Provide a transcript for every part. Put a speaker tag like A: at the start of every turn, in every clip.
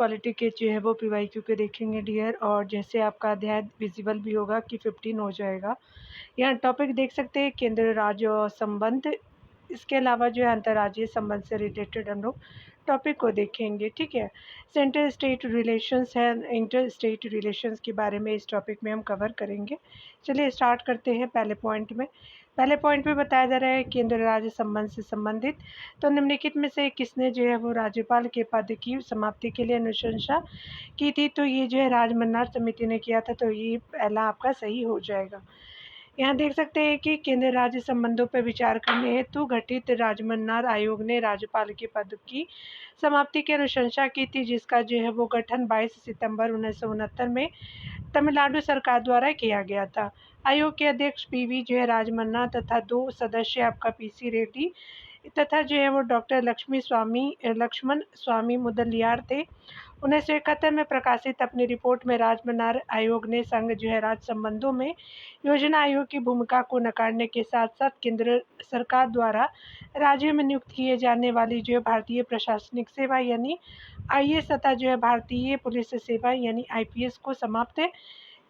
A: Polity के जो है वो पीवाईक्यू के देखेंगे डियर, और जैसे आपका अध्याय विजिबल भी होगा कि 15 हो जाएगा। यहाँ टॉपिक देख सकते हैं केंद्र राज्य संबंध, इसके अलावा जो है अंतर्राज्यीय संबंध से रिलेटेड हम लोग टॉपिक को देखेंगे। ठीक है, सेंटर स्टेट रिलेशंस है, इंटर स्टेट रिलेशंस के बारे में इस टॉपिक में हम कवर करेंगे। चलिए स्टार्ट करते हैं। पहले पॉइंट में बताया जा रहा है केंद्र राज्य संबंध से संबंधित। तो निम्नलिखित में से किसने जो है वो राज्यपाल के पद की समाप्ति के लिए अनुशंसा की थी? तो ये जो है राजमन्नार समिति ने किया था, तो ये पहला आपका सही हो जाएगा। यहाँ देख सकते हैं कि केंद्र राज्य संबंधों पर विचार करने हेतु गठित राजमन्नार आयोग ने राज्यपाल के पद की समाप्ति की अनुशंसा की थी, जिसका जो है वो गठन 22 सितंबर 1969 में तमिलनाडु सरकार द्वारा किया गया था। आयोग के अध्यक्ष पीवी जो है राजमन्ना तथा 2 सदस्य आपका पीसी रेड्डी तथा जो है वो डॉक्टर लक्ष्मण स्वामी मुदलियार थे। 1971 में प्रकाशित अपनी रिपोर्ट में राजमन्नार आयोग ने संघ जो है राज्य संबंधों में योजना आयोग की भूमिका को नकारने के साथ साथ केंद्र सरकार द्वारा राज्यों में नियुक्त किए जाने वाली जो है भारतीय प्रशासनिक सेवा यानी आईएएस तथा जो है भारतीय पुलिस सेवा यानी आईपीएस को समाप्त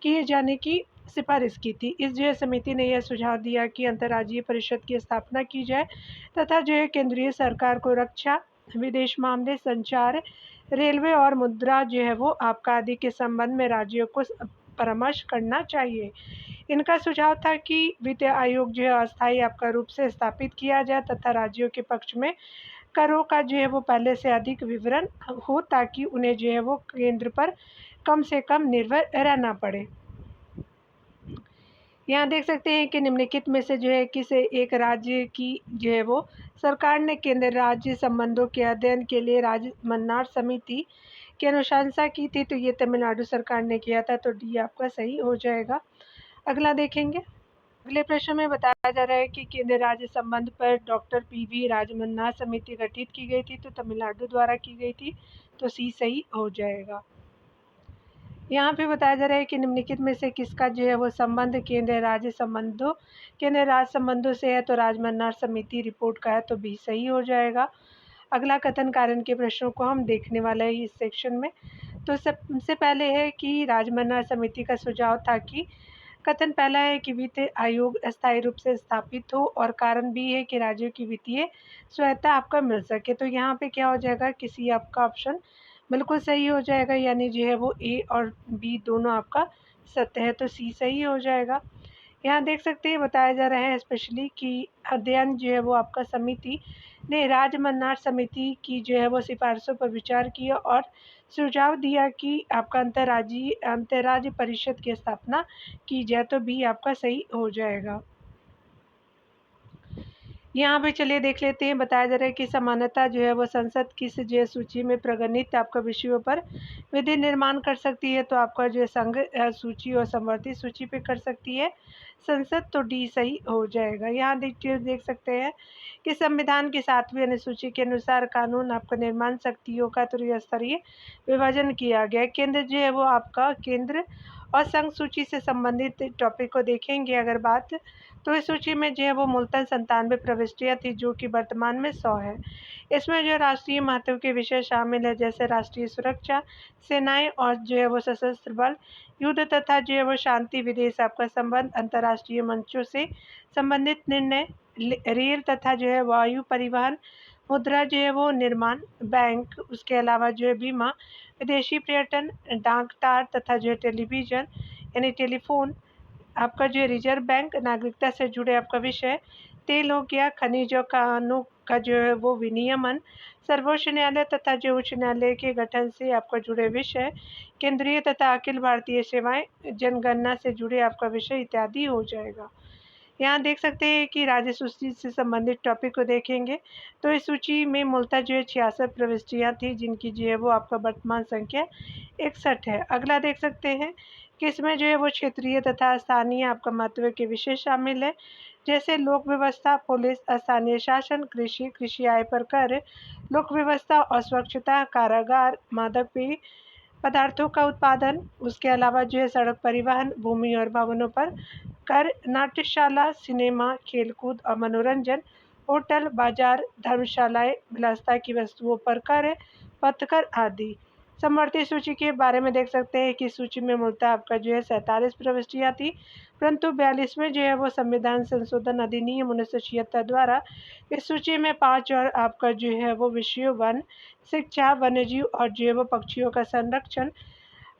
A: किए जाने की सिफारिश की थी। इस जो है समिति ने यह सुझाव दिया कि अंतर्राज्यीय परिषद की स्थापना की जाए तथा जो है केंद्रीय सरकार को रक्षा, विदेश मामले, संचार, रेलवे और मुद्रा जो है वो आपका आदि के संबंध में राज्यों को परामर्श करना चाहिए। इनका सुझाव था कि वित्त आयोग जो है अस्थायी आपका रूप से स्थापित किया जाए तथा राज्यों के पक्ष में करों का जो है वो पहले से अधिक विवरण हो, ताकि उन्हें जो है वो केंद्र पर कम से कम निर्भर रहना पड़े। यहाँ देख सकते हैं कि निम्नलिखित में से जो है किस एक राज्य की जो है वो सरकार ने केंद्र राज्य संबंधों के अध्ययन के लिए राजमन्नार समिति की अनुशंसा की थी? तो ये तमिलनाडु सरकार ने किया था, तो डी आपका सही हो जाएगा। अगला देखेंगे। अगले प्रश्न में बताया जा रहा है कि केंद्र राज्य संबंध पर डॉक्टर पीवी राजमन्नार समिति गठित की गई थी, तो तमिलनाडु द्वारा की गई थी, तो सी सही हो जाएगा। यहाँ पे बताया जा रहा है कि निम्नलिखित में से किसका जो है वो संबंध केंद्र राज्य संबंधों से है? तो राजमन्नार समिति रिपोर्ट का है, तो बी सही हो जाएगा। अगला कथन कारण के प्रश्नों को हम देखने वाले हैं इस सेक्शन में। तो सबसे पहले है कि राजमन्नार समिति का सुझाव था कि कथन पहला है कि वित्त आयोग अस्थायी रूप से स्थापित हो, और कारण भी है कि राज्यों की वित्तीय स्वायत्ता आपका मिल सके। तो यहाँ पे क्या हो जाएगा, किसी आपका ऑप्शन बिल्कुल सही हो जाएगा, यानी जो है वो ए और बी दोनों आपका सत्य है, तो सी सही हो जाएगा। यहाँ देख सकते हैं बताया जा रहा है स्पेशली कि अध्ययन जो है वो आपका समिति ने राजमन्नार समिति की जो है वो सिफारिशों पर विचार किया और सुझाव दिया कि आपका अंतर्राज्य परिषद की स्थापना की जाए, तो बी आपका सही हो जाएगा। यहाँ पे चलिए देख लेते हैं। बताया जा रहा है कि समानता जो है वो संसद किस जो है सूची में प्रगणित आपका विषयों पर विधि निर्माण कर सकती है? तो आपका जो है संघ सूची और समवर्ती सूची पे कर सकती है संसद, तो डी सही हो जाएगा। यहाँ देख सकते हैं कि संविधान की 7वीं अनुसूची के अनुसार कानून आपका निर्माण शक्तियों का त्रिस्तरीय विभाजन किया गया। केंद्र जो है वो आपका केंद्र और संघ सूची से संबंधित टॉपिक को देखेंगे अगर बात, तो इस सूची में जो है वो मूलतः 97 प्रविष्टियाँ थी, जो कि वर्तमान में 100 है। इसमें जो राष्ट्रीय महत्व के विषय शामिल है, जैसे राष्ट्रीय सुरक्षा, सेनाएं और जो है वो सशस्त्र बल, युद्ध तथा जो है वो शांति, विदेश आपका संबंध, अंतर्राष्ट्रीय मंचों से संबंधित निर्णय, रेल तथा जो है वायु परिवहन, मुद्रा जो है वो निर्माण, बैंक, उसके अलावा जो है बीमा, विदेशी पर्यटन, डाक तार तथा जो है टेलीविज़न यानी टेलीफोन, आपका जो है रिजर्व बैंक, नागरिकता से जुड़े आपका विषय, तेल हो गया, खनिजों कानों का जो है वो विनियमन, सर्वोच्च न्यायालय तथा जो उच्च न्यायालय के गठन से आपका जुड़े विषय, केंद्रीय तथा अखिल भारतीय सेवाएं, जनगणना से जुड़े आपका विषय इत्यादि हो जाएगा। यहाँ देख सकते हैं कि राज्य सूची से संबंधित टॉपिक को देखेंगे, तो इस सूची में मूलतः जो है 66 प्रविष्टियाँ थी, जिनकी जो है वो आपका वर्तमान संख्या 61 है। अगला देख सकते हैं कि इसमें जो है वो क्षेत्रीय तथा स्थानीय आपका महत्व के विषय शामिल है, जैसे लोक व्यवस्था, पुलिस, स्थानीय शासन, कृषि, कृषि आय पर कर, लोक व्यवस्था और स्वच्छता, कारागार, मादक पेय पदार्थों का उत्पादन, उसके अलावा जो है सड़क परिवहन, भूमि और भवनों पर कर, नाट्यशाला, सिनेमा, खेलकूद और मनोरंजन, होटल, बाजार, धर्मशालाएं, विलासिता की वस्तुओं पर कर, पथकर आदि। समवर्ती सूची के बारे में देख सकते हैं कि सूची में मूलतः आपका जो है 47 प्रविष्टियाँ थी, परंतु 42वें जो है वो संविधान संशोधन अधिनियम 1976 द्वारा इस सूची में 5 और आपका जो है वो विषयों वन, शिक्षा, वन्यजीव और जो है वो पक्षियों का संरक्षण,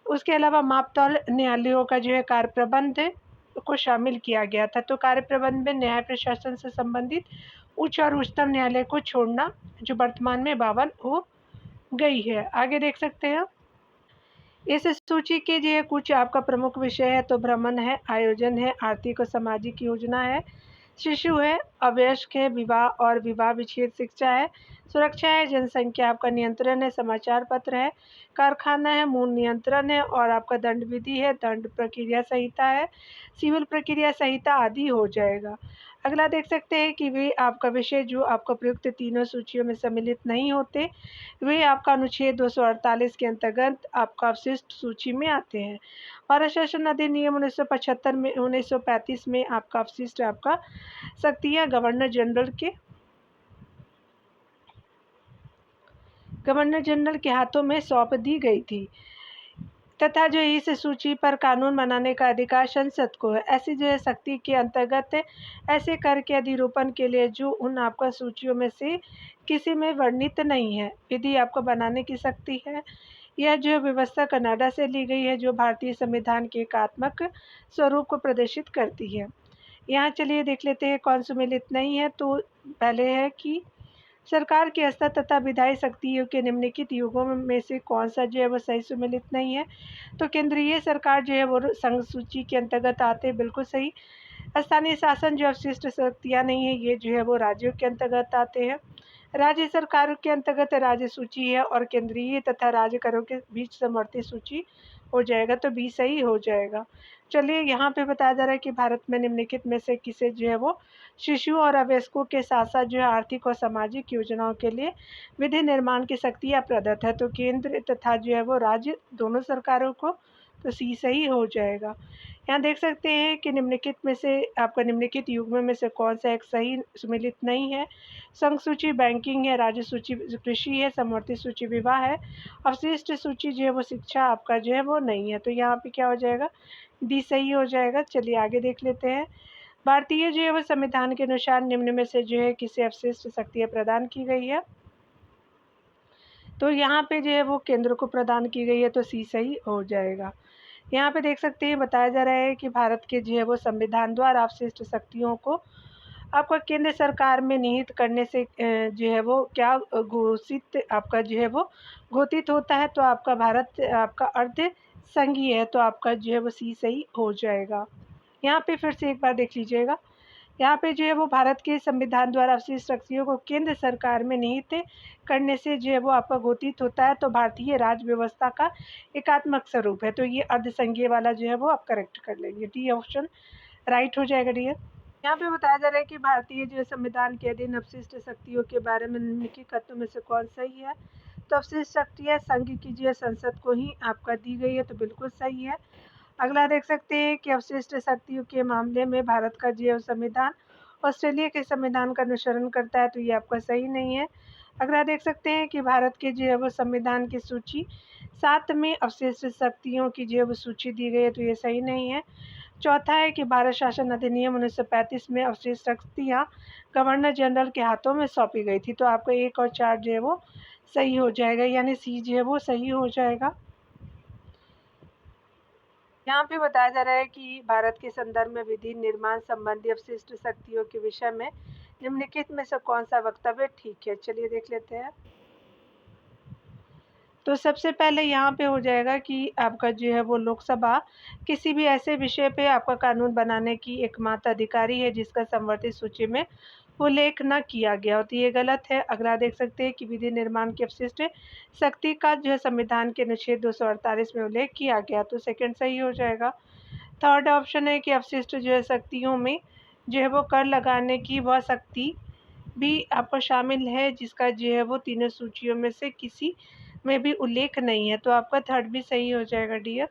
A: उसके अलावा मापतौल न्यायालयों का जो है कार्य प्रबंध को शामिल किया गया था। तो कार्य प्रबंध में न्याय प्रशासन से संबंधित उच्च और उच्चतम न्यायालय को छोड़ना, जो वर्तमान में 52 हो गई है। आगे देख सकते हैं। इस सूची के जो कुछ आपका प्रमुख विषय है तो भ्रमण है, आयोजन है, आर्थिक और सामाजिक योजना है, शिशु है, अवयस्क है, विवाह और विवाह विच्छेद शिक्षा है, सुरक्षा है, जनसंख्या आपका नियंत्रण है, समाचार पत्र है, कारखाना है, मूल नियंत्रण है और आपका दंड विधि है, दंड प्रक्रिया संहिता है, सिविल प्रक्रिया संहिता आदि हो जाएगा। अगला देख सकते हैं कि वे आपका विषय जो आपका प्रयुक्त तीनों सूचियों में सम्मिलित नहीं होते, वे आपका अनुच्छेद 248 के अंतर्गत आपका अवशिष्ट सूची में आते हैं। भारत शासन अधिनियम 1975 में 1935 में आपका अवशिष्ट आपका शक्तियाँ गवर्नर जनरल के हाथों में सौंप दी गई थी तथा जो इस सूची पर कानून बनाने का अधिकार संसद को है। ऐसी जो है शक्ति के अंतर्गत ऐसे कर के अधिरूपण के लिए जो उन आपका सूचियों में से किसी में वर्णित नहीं है, विधि आपको बनाने की शक्ति है। यह जो व्यवस्था कनाडा से ली गई है, जो भारतीय संविधान के एकात्मक स्वरूप को प्रदर्शित करती है। यहाँ चलिए देख लेते हैं कौन सम्मिलित नहीं है। तो पहले है कि सरकार के स्तर तथा विधायी शक्तियों के निम्नलिखित युगों में से कौन सा जो है वो सही सम्मिलित नहीं है। तो केंद्रीय सरकार जो है वो संघ सूची के अंतर्गत आते हैं, बिल्कुल सही। स्थानीय शासन जो अवशिष्ट शक्तियाँ नहीं है, ये जो है वो राज्यों के अंतर्गत आते हैं। राज्य सरकारों के अंतर्गत राज्य सूची है और केंद्रीय तथा राज्य करों के बीच समवर्ती सूची हो जाएगा, तो बी सही हो जाएगा। चलिए यहाँ पे बताया जा रहा है कि भारत में निम्नलिखित में से किसे जो है वो शिशुओं और अवयस्कों के साथ साथ जो है आर्थिक और सामाजिक योजनाओं के लिए विधि निर्माण की शक्तियाँ प्रदत्त है। तो केंद्र तथा जो है वो राज्य दोनों सरकारों को, तो सी सही हो जाएगा। यहाँ देख सकते हैं कि निम्नलिखित में से आपका निम्नलिखित युग्म में से कौन सा एक सही सम्मिलित नहीं है। संघ सूची बैंकिंग है, राज्य सूची कृषि है, समवर्ती सूची विवाह है, अवशिष्ट सूची जो है वो शिक्षा आपका जो है वो नहीं है। तो यहाँ पे क्या हो जाएगा, डी सही हो जाएगा। चलिए आगे देख लेते हैं। भारतीय जो है वो संविधान के अनुसार निम्न में से जो है किसे अवशिष्ट शक्तियाँ प्रदान की गई है। तो यहाँ पे जो है वो केंद्र को प्रदान की गई है, तो सी सही हो जाएगा। यहाँ पे देख सकते हैं बताया जा रहा है कि भारत के जो है वो संविधान द्वारा अवशिष्ट शक्तियों को आपका केंद्र सरकार में निहित करने से जो है वो क्या घोषित आपका जो है वो घोषित होता है। तो आपका भारत आपका अर्ध संघीय है, तो आपका जो है वो सी सही हो जाएगा। यहाँ पे फिर से एक बार देख लीजिएगा। यहाँ पे जो है वो भारत के संविधान द्वारा अवशिष्ट शक्तियों को केंद्र सरकार में निहित करने से जो है वो आपका घोषित होता है, तो भारतीय राज्य व्यवस्था का एकात्मक स्वरूप है। तो ये अर्धसंघीय वाला जो है वो आप करेक्ट कर लेंगे, डी ऑप्शन राइट हो जाएगा डियर। यहाँ पे बताया जा रहा है कि भारतीय जो संविधान के अधीन अवशिष्ट शक्तियों के बारे में निम्नलिखित कथनों में से कौन सही है। तो अवशिष्ट शक्तियाँ संघ की जो संसद को ही आपका दी गई है, तो बिल्कुल सही है। अगला देख सकते हैं कि अवशिष्ट शक्तियों के मामले में भारत का जो संविधान ऑस्ट्रेलिया के संविधान का अनुसरण करता है, तो ये आपका सही नहीं है। अगला देख सकते हैं कि भारत के जो है वो संविधान की सूची 7 में अवशिष्ट शक्तियों की जो है वो सूची दी गई है, तो ये सही नहीं है। चौथा है कि भारत शासन अधिनियम 1935 में अवशिष्ट शक्तियाँ गवर्नर जनरल के हाथों में सौंपी गई थी, तो आपका 1 और 4 जो है वो सही हो जाएगा, यानी सी जो है वो सही हो जाएगा। यहाँ पे बताया जा रहा है कि भारत के संदर्भ में विधि निर्माण संबंधी अवशिष्ट शक्तियों के विषय में निम्नलिखित में से कौन सा वक्तव्य ठीक है। चलिए देख लेते हैं। तो सबसे पहले यहाँ पे हो जाएगा कि आपका जो है वो लोकसभा किसी भी ऐसे विषय पे आपका कानून बनाने की एकमात्र अधिकारी है जिसका समवर्ती सूची में उल्लेख न किया गया हो, तो ये गलत है। अगला देख सकते हैं कि विधि निर्माण की अवशिष्ट शक्ति का जो है संविधान के अनुच्छेद 248 में उल्लेख किया गया, तो सेकंड सही हो जाएगा। थर्ड ऑप्शन है कि अवशिष्ट जो है शक्तियों में जो है वो कर लगाने की वह शक्ति भी आपको शामिल है जिसका जो है वो तीनों सूचियों में से किसी में भी उल्लेख नहीं है, तो आपका थर्ड भी सही हो जाएगा डियर।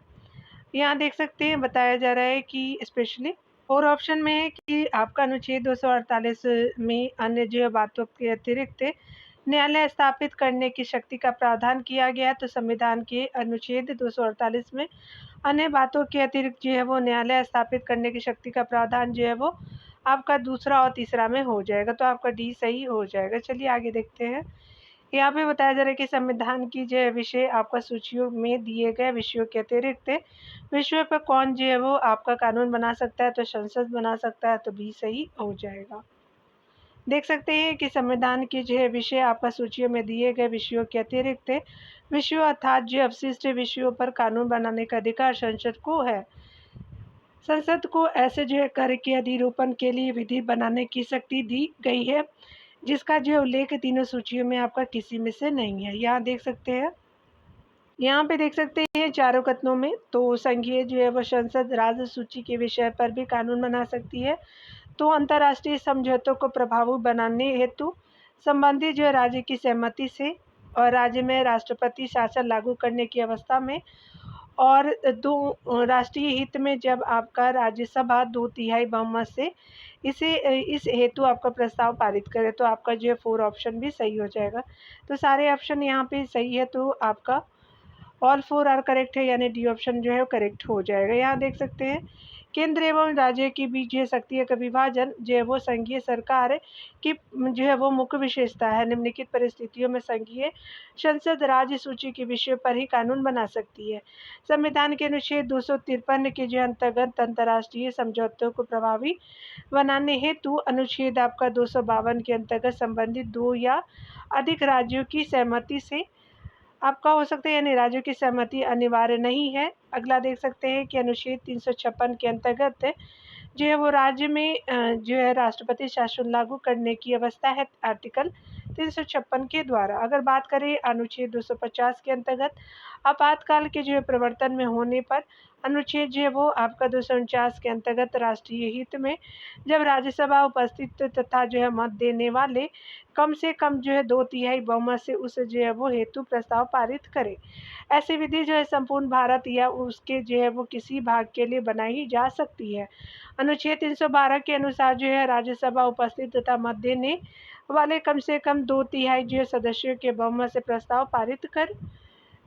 A: यहाँ देख सकते हैं बताया जा रहा है कि स्पेशली और ऑप्शन में है कि आपका अनुच्छेद 248 में अन्य जो है बातों के अतिरिक्त न्यायालय स्थापित करने की शक्ति का प्रावधान किया गया। तो संविधान के अनुच्छेद 248 में अन्य बातों के अतिरिक्त जो है वो न्यायालय स्थापित करने की शक्ति का प्रावधान जो है वो आपका दूसरा और तीसरा में हो जाएगा। तो आपका डी सही हो जाएगा। चलिए आगे देखते हैं। यहाँ पे बताया जा रहा है कि संविधान की जो है विषय आपका सूचियों में दिए गए विषयों के अतिरिक्त विषयों पर कौन जो है वो आपका कानून बना सकता है। तो संसद बना सकता है। तो बी सही हो जाएगा। देख सकते हैं कि संविधान की जो है विषय आपका सूचियों में दिए गए विषयों के अतिरिक्त विषयों अर्थात जो अवशिष्ट विषयों पर कानून बनाने का अधिकार संसद को है। संसद को ऐसे जो है कर के अधिरूपण के लिए विधि बनाने की शक्ति दी गई है, जिसका जो उल्लेख तीनों सूचियों में आपका किसी में से नहीं है। यहाँ देख सकते हैं, यहाँ पे देख सकते हैं चारों कथनों में तो संघीय जो है वो संसद राज्य सूची के विषय पर भी कानून बना सकती है। तो अंतर्राष्ट्रीय समझौतों को प्रभावी बनाने हेतु संबंधित जो है राज्य की सहमति से और राज्य में राष्ट्रपति शासन लागू करने की अवस्था में और दो राष्ट्रीय हित में जब आपका राज्यसभा 2/3 बहुमत से इस हेतु आपका प्रस्ताव पारित करे। तो आपका जो है 4 ऑप्शन भी सही हो जाएगा। तो सारे ऑप्शन यहाँ पे सही है। तो आपका ऑल 4 आर करेक्ट है, यानी डी ऑप्शन जो है वो करेक्ट हो जाएगा। यहाँ देख सकते हैं केंद्र एवं राज्य के बीच जो शक्तियों का विभाजन जो है वो संघीय सरकार की जो है वो मुख्य विशेषता है। निम्नलिखित परिस्थितियों में संघीय संसद राज्य सूची के विषय पर ही कानून बना सकती है। संविधान के अनुच्छेद 253 के जो अंतर्गत अंतर्राष्ट्रीय समझौतों को प्रभावी बनाने हेतु अनुच्छेद आपका 252 के अंतर्गत संबंधित 2 या अधिक राज्यों की सहमति से आपका हो सकता है, यानी राज्यों की सहमति अनिवार्य नहीं है। अगला देख सकते हैं कि अनुच्छेद 356 के अंतर्गत जो है वो राज्य में जो है राष्ट्रपति शासन लागू करने की अवस्था है आर्टिकल 356 के द्वारा। अगर बात करें अनुच्छेद 250 के अंतर्गत आपातकाल के जो है प्रवर्तन में होने पर अनुच्छेद जो है वो आपका 249 के अंतर्गत राष्ट्रीय हित में जब राज्यसभा उपस्थित तथा जो है मत देने वाले कम से कम जो है 2/3 बहुमत से उस जो है वो हेतु प्रस्ताव पारित करे। ऐसी विधि जो है संपूर्ण भारत या उसके जो है वो किसी भाग के लिए बनाई जा सकती है। अनुच्छेद 312 के अनुसार जो है राज्यसभा उपस्थित तथा मत देने वाले कम से कम 2/3 जो है सदस्यों के बहुमत से प्रस्ताव पारित कर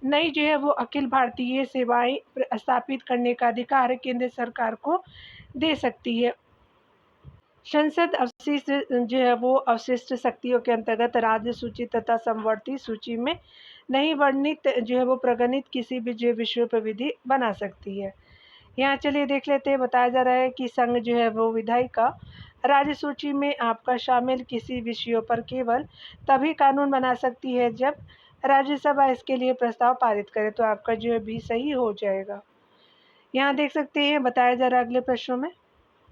A: नई जो है वो अखिल भारतीय सेवाएं स्थापित करने का अधिकार केंद्र सरकार को दे सकती है। संसद अवशिष्ट जो है वो अवशिष्ट शक्तियों के अंतर्गत राज्य सूची तथा समवर्ती सूची में नहीं वर्णित जो है वो प्रगणित किसी भी जो विषयों पर विधि बना सकती है। यहाँ चलिए देख लेते हैं। बताया जा रहा है कि संघ जो है वो विधायिका राज्य सूची में आपका शामिल किसी विषयों पर केवल तभी कानून बना सकती है जब राज्यसभा इसके लिए प्रस्ताव पारित करे। तो आपका जो है बी सही हो जाएगा। यहाँ देख सकते हैं बताया जा रहा है अगले प्रश्नों में।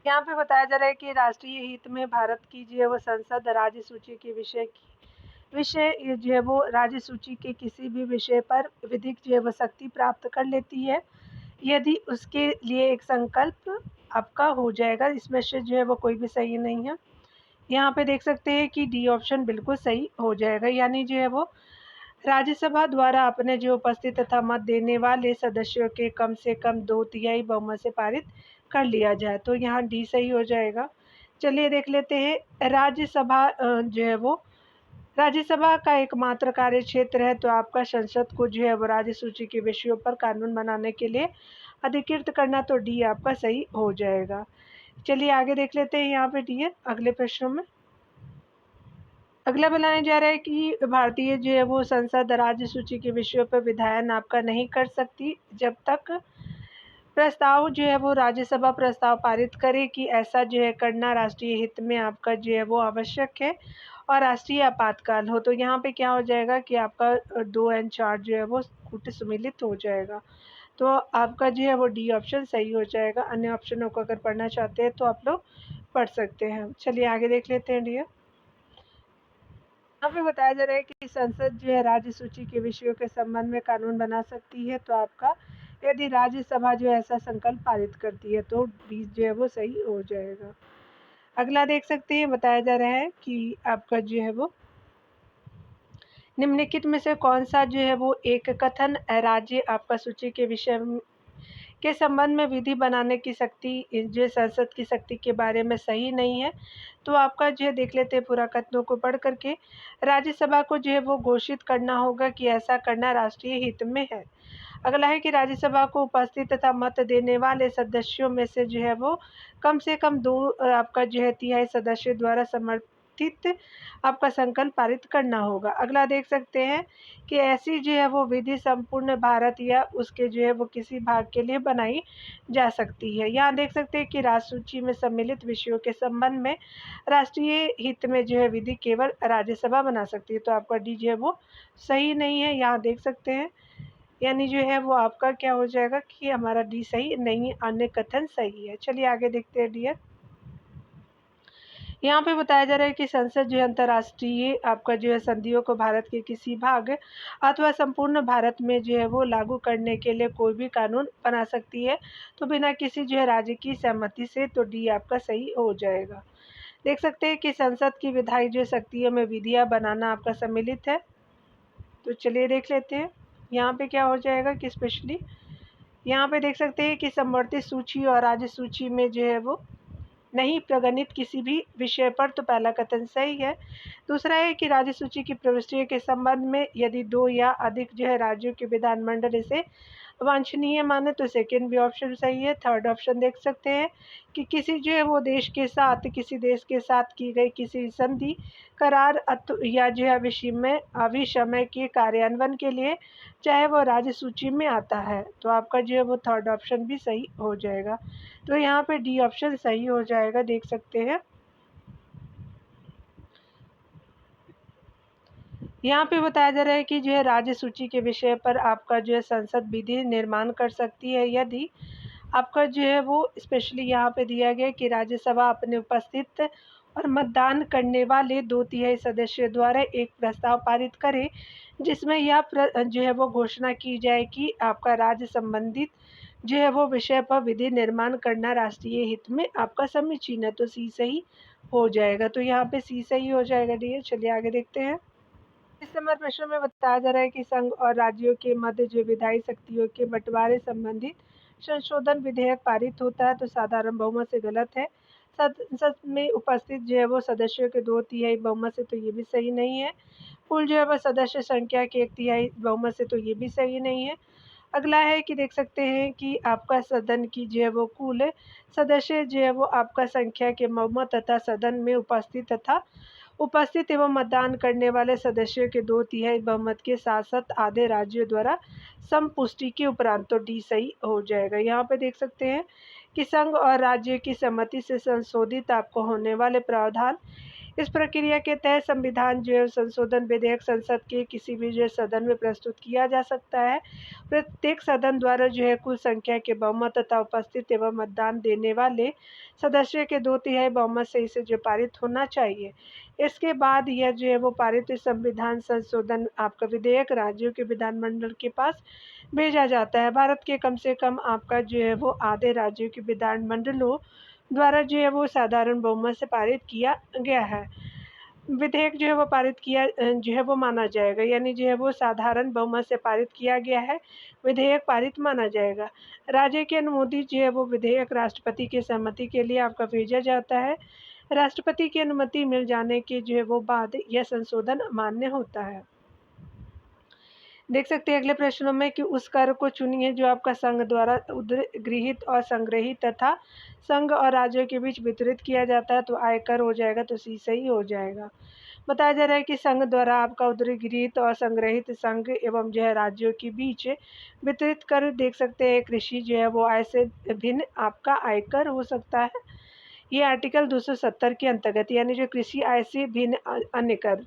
A: यहाँ पे बताया जा रहा है कि राष्ट्रीय हित में भारत की जो है वो संसद राज्य सूची के विषय जो है वो राज्य सूची के किसी भी विषय पर विधिक जो है वो शक्ति प्राप्त कर लेती है यदि उसके लिए एक संकल्प आपका हो जाएगा। इसमें से जो है वो कोई भी सही नहीं है। यहाँ पे देख सकते हैं कि डी ऑप्शन बिल्कुल सही हो जाएगा, यानी जो है वो राज्यसभा द्वारा अपने जो उपस्थित तथा मत देने वाले सदस्यों के कम से कम 2/3 बहुमत से पारित कर लिया जाए। तो यहाँ डी सही हो जाएगा। चलिए देख लेते हैं। राज्यसभा जो है वो राज्यसभा का एकमात्र कार्य क्षेत्र है। तो आपका संसद को जो है वो राज्य सूची के विषयों पर कानून बनाने के लिए अधिकृत करना। तो डी आपका सही हो जाएगा। चलिए आगे देख लेते हैं। यहाँ पे डी है अगले प्रश्नों में। अगला बनाया जा रहा है कि भारतीय जो है वो संसद राज्य सूची के विषयों पर विधायन आपका नहीं कर सकती जब तक प्रस्ताव जो है वो राज्यसभा प्रस्ताव पारित करे कि ऐसा जो है करना राष्ट्रीय हित में आपका जो है वो आवश्यक है और राष्ट्रीय आपातकाल हो। तो यहाँ पे क्या हो जाएगा कि आपका 2 और 4 जो है वो कूट सम्मिलित हो जाएगा। तो आपका जो है वो डी ऑप्शन सही हो जाएगा। अन्य ऑप्शनों को अगर पढ़ना चाहते हैं तो आप लोग पढ़ सकते हैं। चलिए आगे देख लेते हैं डियर। यहाँ पे बताया जा रहा है कि संसद जो है राज्य सूची के विषयों के संबंध में कानून बना सकती है। तो आपका यदि राज्यसभा जो ऐसा संकल्प पारित करती है तो बी जो है वो सही हो जाएगा। अगला देख सकते हैं। बताया जा रहा है कि आपका जो है वो निम्नलिखित में से कौन सा जो है वो एक कथन राज्य आपका सूची के विषय के संबंध में विधि बनाने की शक्ति जो संसद की शक्ति के बारे में सही नहीं है। तो आपका जो है देख लेते हैं पूरा कथनों को पढ़ करके। राज्यसभा को जो है वो घोषित करना होगा कि ऐसा करना राष्ट्रीय हित में है। अगला है कि राज्यसभा को उपस्थित तथा मत देने वाले सदस्यों में से कम 2 आपका जो है तिहाई सदस्यों द्वारा समर्थित आपका संकल्प पारित करना होगा। अगला देख सकते हैं कि ऐसी जो है वो विधि संपूर्ण भारत या उसके जो है वो किसी भाग के लिए बनाई जा सकती है। यहाँ देख सकते हैं कि राष्ट्र सूची में सम्मिलित विषयों के संबंध में राष्ट्रीय हित में जो है विधि केवल राज्यसभा बना सकती है। तो आपका डी जो है वो सही नहीं है, यहाँ देख सकते हैं। यानी जो है वो आपका क्या हो जाएगा कि हमारा डी सही नहीं, अन्य कथन सही है। चलिए आगे देखते हैं डियर। यहाँ पे बताया जा रहा है कि संसद जो है अंतर्राष्ट्रीय आपका जो है संधियों को भारत के किसी भाग अथवा संपूर्ण भारत में जो है वो लागू करने के लिए कोई भी कानून बना सकती है, तो बिना किसी जो है राज्य की सहमति से। तो डी आपका सही हो जाएगा। देख सकते हैं कि संसद की विधायी जो शक्तियों में विधियाँ बनाना आपका सम्मिलित है। तो चलिए देख लेते हैं यहाँ पे क्या हो जाएगा कि स्पेशली यहाँ पे देख सकते हैं कि समवर्ती सूची और राज्य सूची में जो है वो नहीं प्रगणित किसी भी विषय पर। तो पहला कथन सही है। दूसरा है कि राज्य सूची की प्रविष्टियों के संबंध में यदि 2 या अधिक जो है राज्यों के विधानमंडल इसे वांछनीय माने तो सेकेंड भी ऑप्शन सही है। थर्ड ऑप्शन देख सकते हैं कि किसी जो है वो देश के साथ किसी देश के साथ की गई किसी संधि करार या जो है अभिशमय के कार्यान्वयन के लिए चाहे वो राज्य सूची में आता है। तो आपका जो है वो थर्ड ऑप्शन भी सही हो जाएगा। तो यहाँ पे डी ऑप्शन सही हो जाएगा, देख सकते हैं। यहाँ पे बताया जा रहा है कि जो है राज्य सूची के विषय पर आपका जो है संसद विधि निर्माण कर सकती है यदि आपका जो है वो स्पेशली यहाँ पे दिया गया कि राज्यसभा अपने उपस्थित और मतदान करने वाले 2/3 सदस्यों द्वारा एक प्रस्ताव पारित करे जिसमें यह जो है वो घोषणा की जाए कि आपका राज्य संबंधित जो है वो विषय पर विधि निर्माण करना राष्ट्रीय हित में आपका समीचीन है। तो सी सही हो जाएगा। तो यहाँ पे सी सही हो जाएगा डियर। चलिए आगे देखते हैं। इस नंबर प्रश्न में बताया जा रहा है कि संघ और राज्यों के मध्य जो विधायी शक्तियों के बंटवारे संबंधित संशोधन विधेयक पारित होता है तो साधारण बहुमत से गलत है। संसद में उपस्थित जो है वो सदस्यों के 2/3 बहुमत से, तो ये भी सही नहीं है। कुल जो है वो सदस्य संख्या के 1/3 बहुमत से, तो ये भी सही नहीं है। अगला है कि देख सकते हैं कि आपका सदन की जो है वो कुल सदस्य जो है वो आपका संख्या के बहुमत तथा सदन में उपस्थित एवं मतदान करने वाले सदस्यों के 2/3 बहुमत के साथ साथ आधे राज्यों द्वारा संपुष्टि के उपरांत। तो डी सही हो जाएगा। यहाँ पे देख सकते हैं कि संघ और राज्य की सहमति से संशोधित आपको होने वाले प्रावधान इस प्रक्रिया के तहत संविधान जो है संशोधन विधेयक संसद के किसी भी जो सदन में प्रस्तुत किया जा सकता है। प्रत्येक सदन द्वारा जो है कुल संख्या के बहुमत तथा उपस्थित एवं मतदान देने वाले सदस्यों के 2/3 बहुमत से इसे जो पारित होना चाहिए। इसके बाद यह जो है वो पारित संविधान संशोधन आपका विधेयक राज्यों के विधानमंडल के पास भेजा जाता है। भारत के कम से कम आपका जो है वो आधे राज्यों के विधानमंडलों द्वारा जो है वो साधारण बहुमत से पारित किया गया है। विधेयक जो है वो पारित किया जो है वो माना जाएगा, यानी जो है वो साधारण बहुमत से पारित किया गया है, विधेयक पारित माना जाएगा। राज्य की अनुमोदित जो है वो विधेयक राष्ट्रपति की सहमति के लिए आपका भेजा जाता है। राष्ट्रपति की अनुमति मिल जाने के जो है वो बाद यह संशोधन मान्य होता है। देख सकते हैं अगले प्रश्नों में कि उस कर को चुनिए जो आपका संघ द्वारा गृहीत और संग्रहित तथा संघ और राज्यों के बीच वितरित किया जाता है। तो आयकर हो जाएगा। तो सी सही हो जाएगा। बताया जा रहा है कि संघ द्वारा आपका उद्गृहित और संग्रहित संघ एवं जो है राज्यों के बीच वितरित कर देख सकते हैं कृषि जो है वो आय से भिन्न आपका आयकर हो सकता है। ये आर्टिकल 270 के अंतर्गत, यानी जो कृषि आय से भिन्न अन्य कर।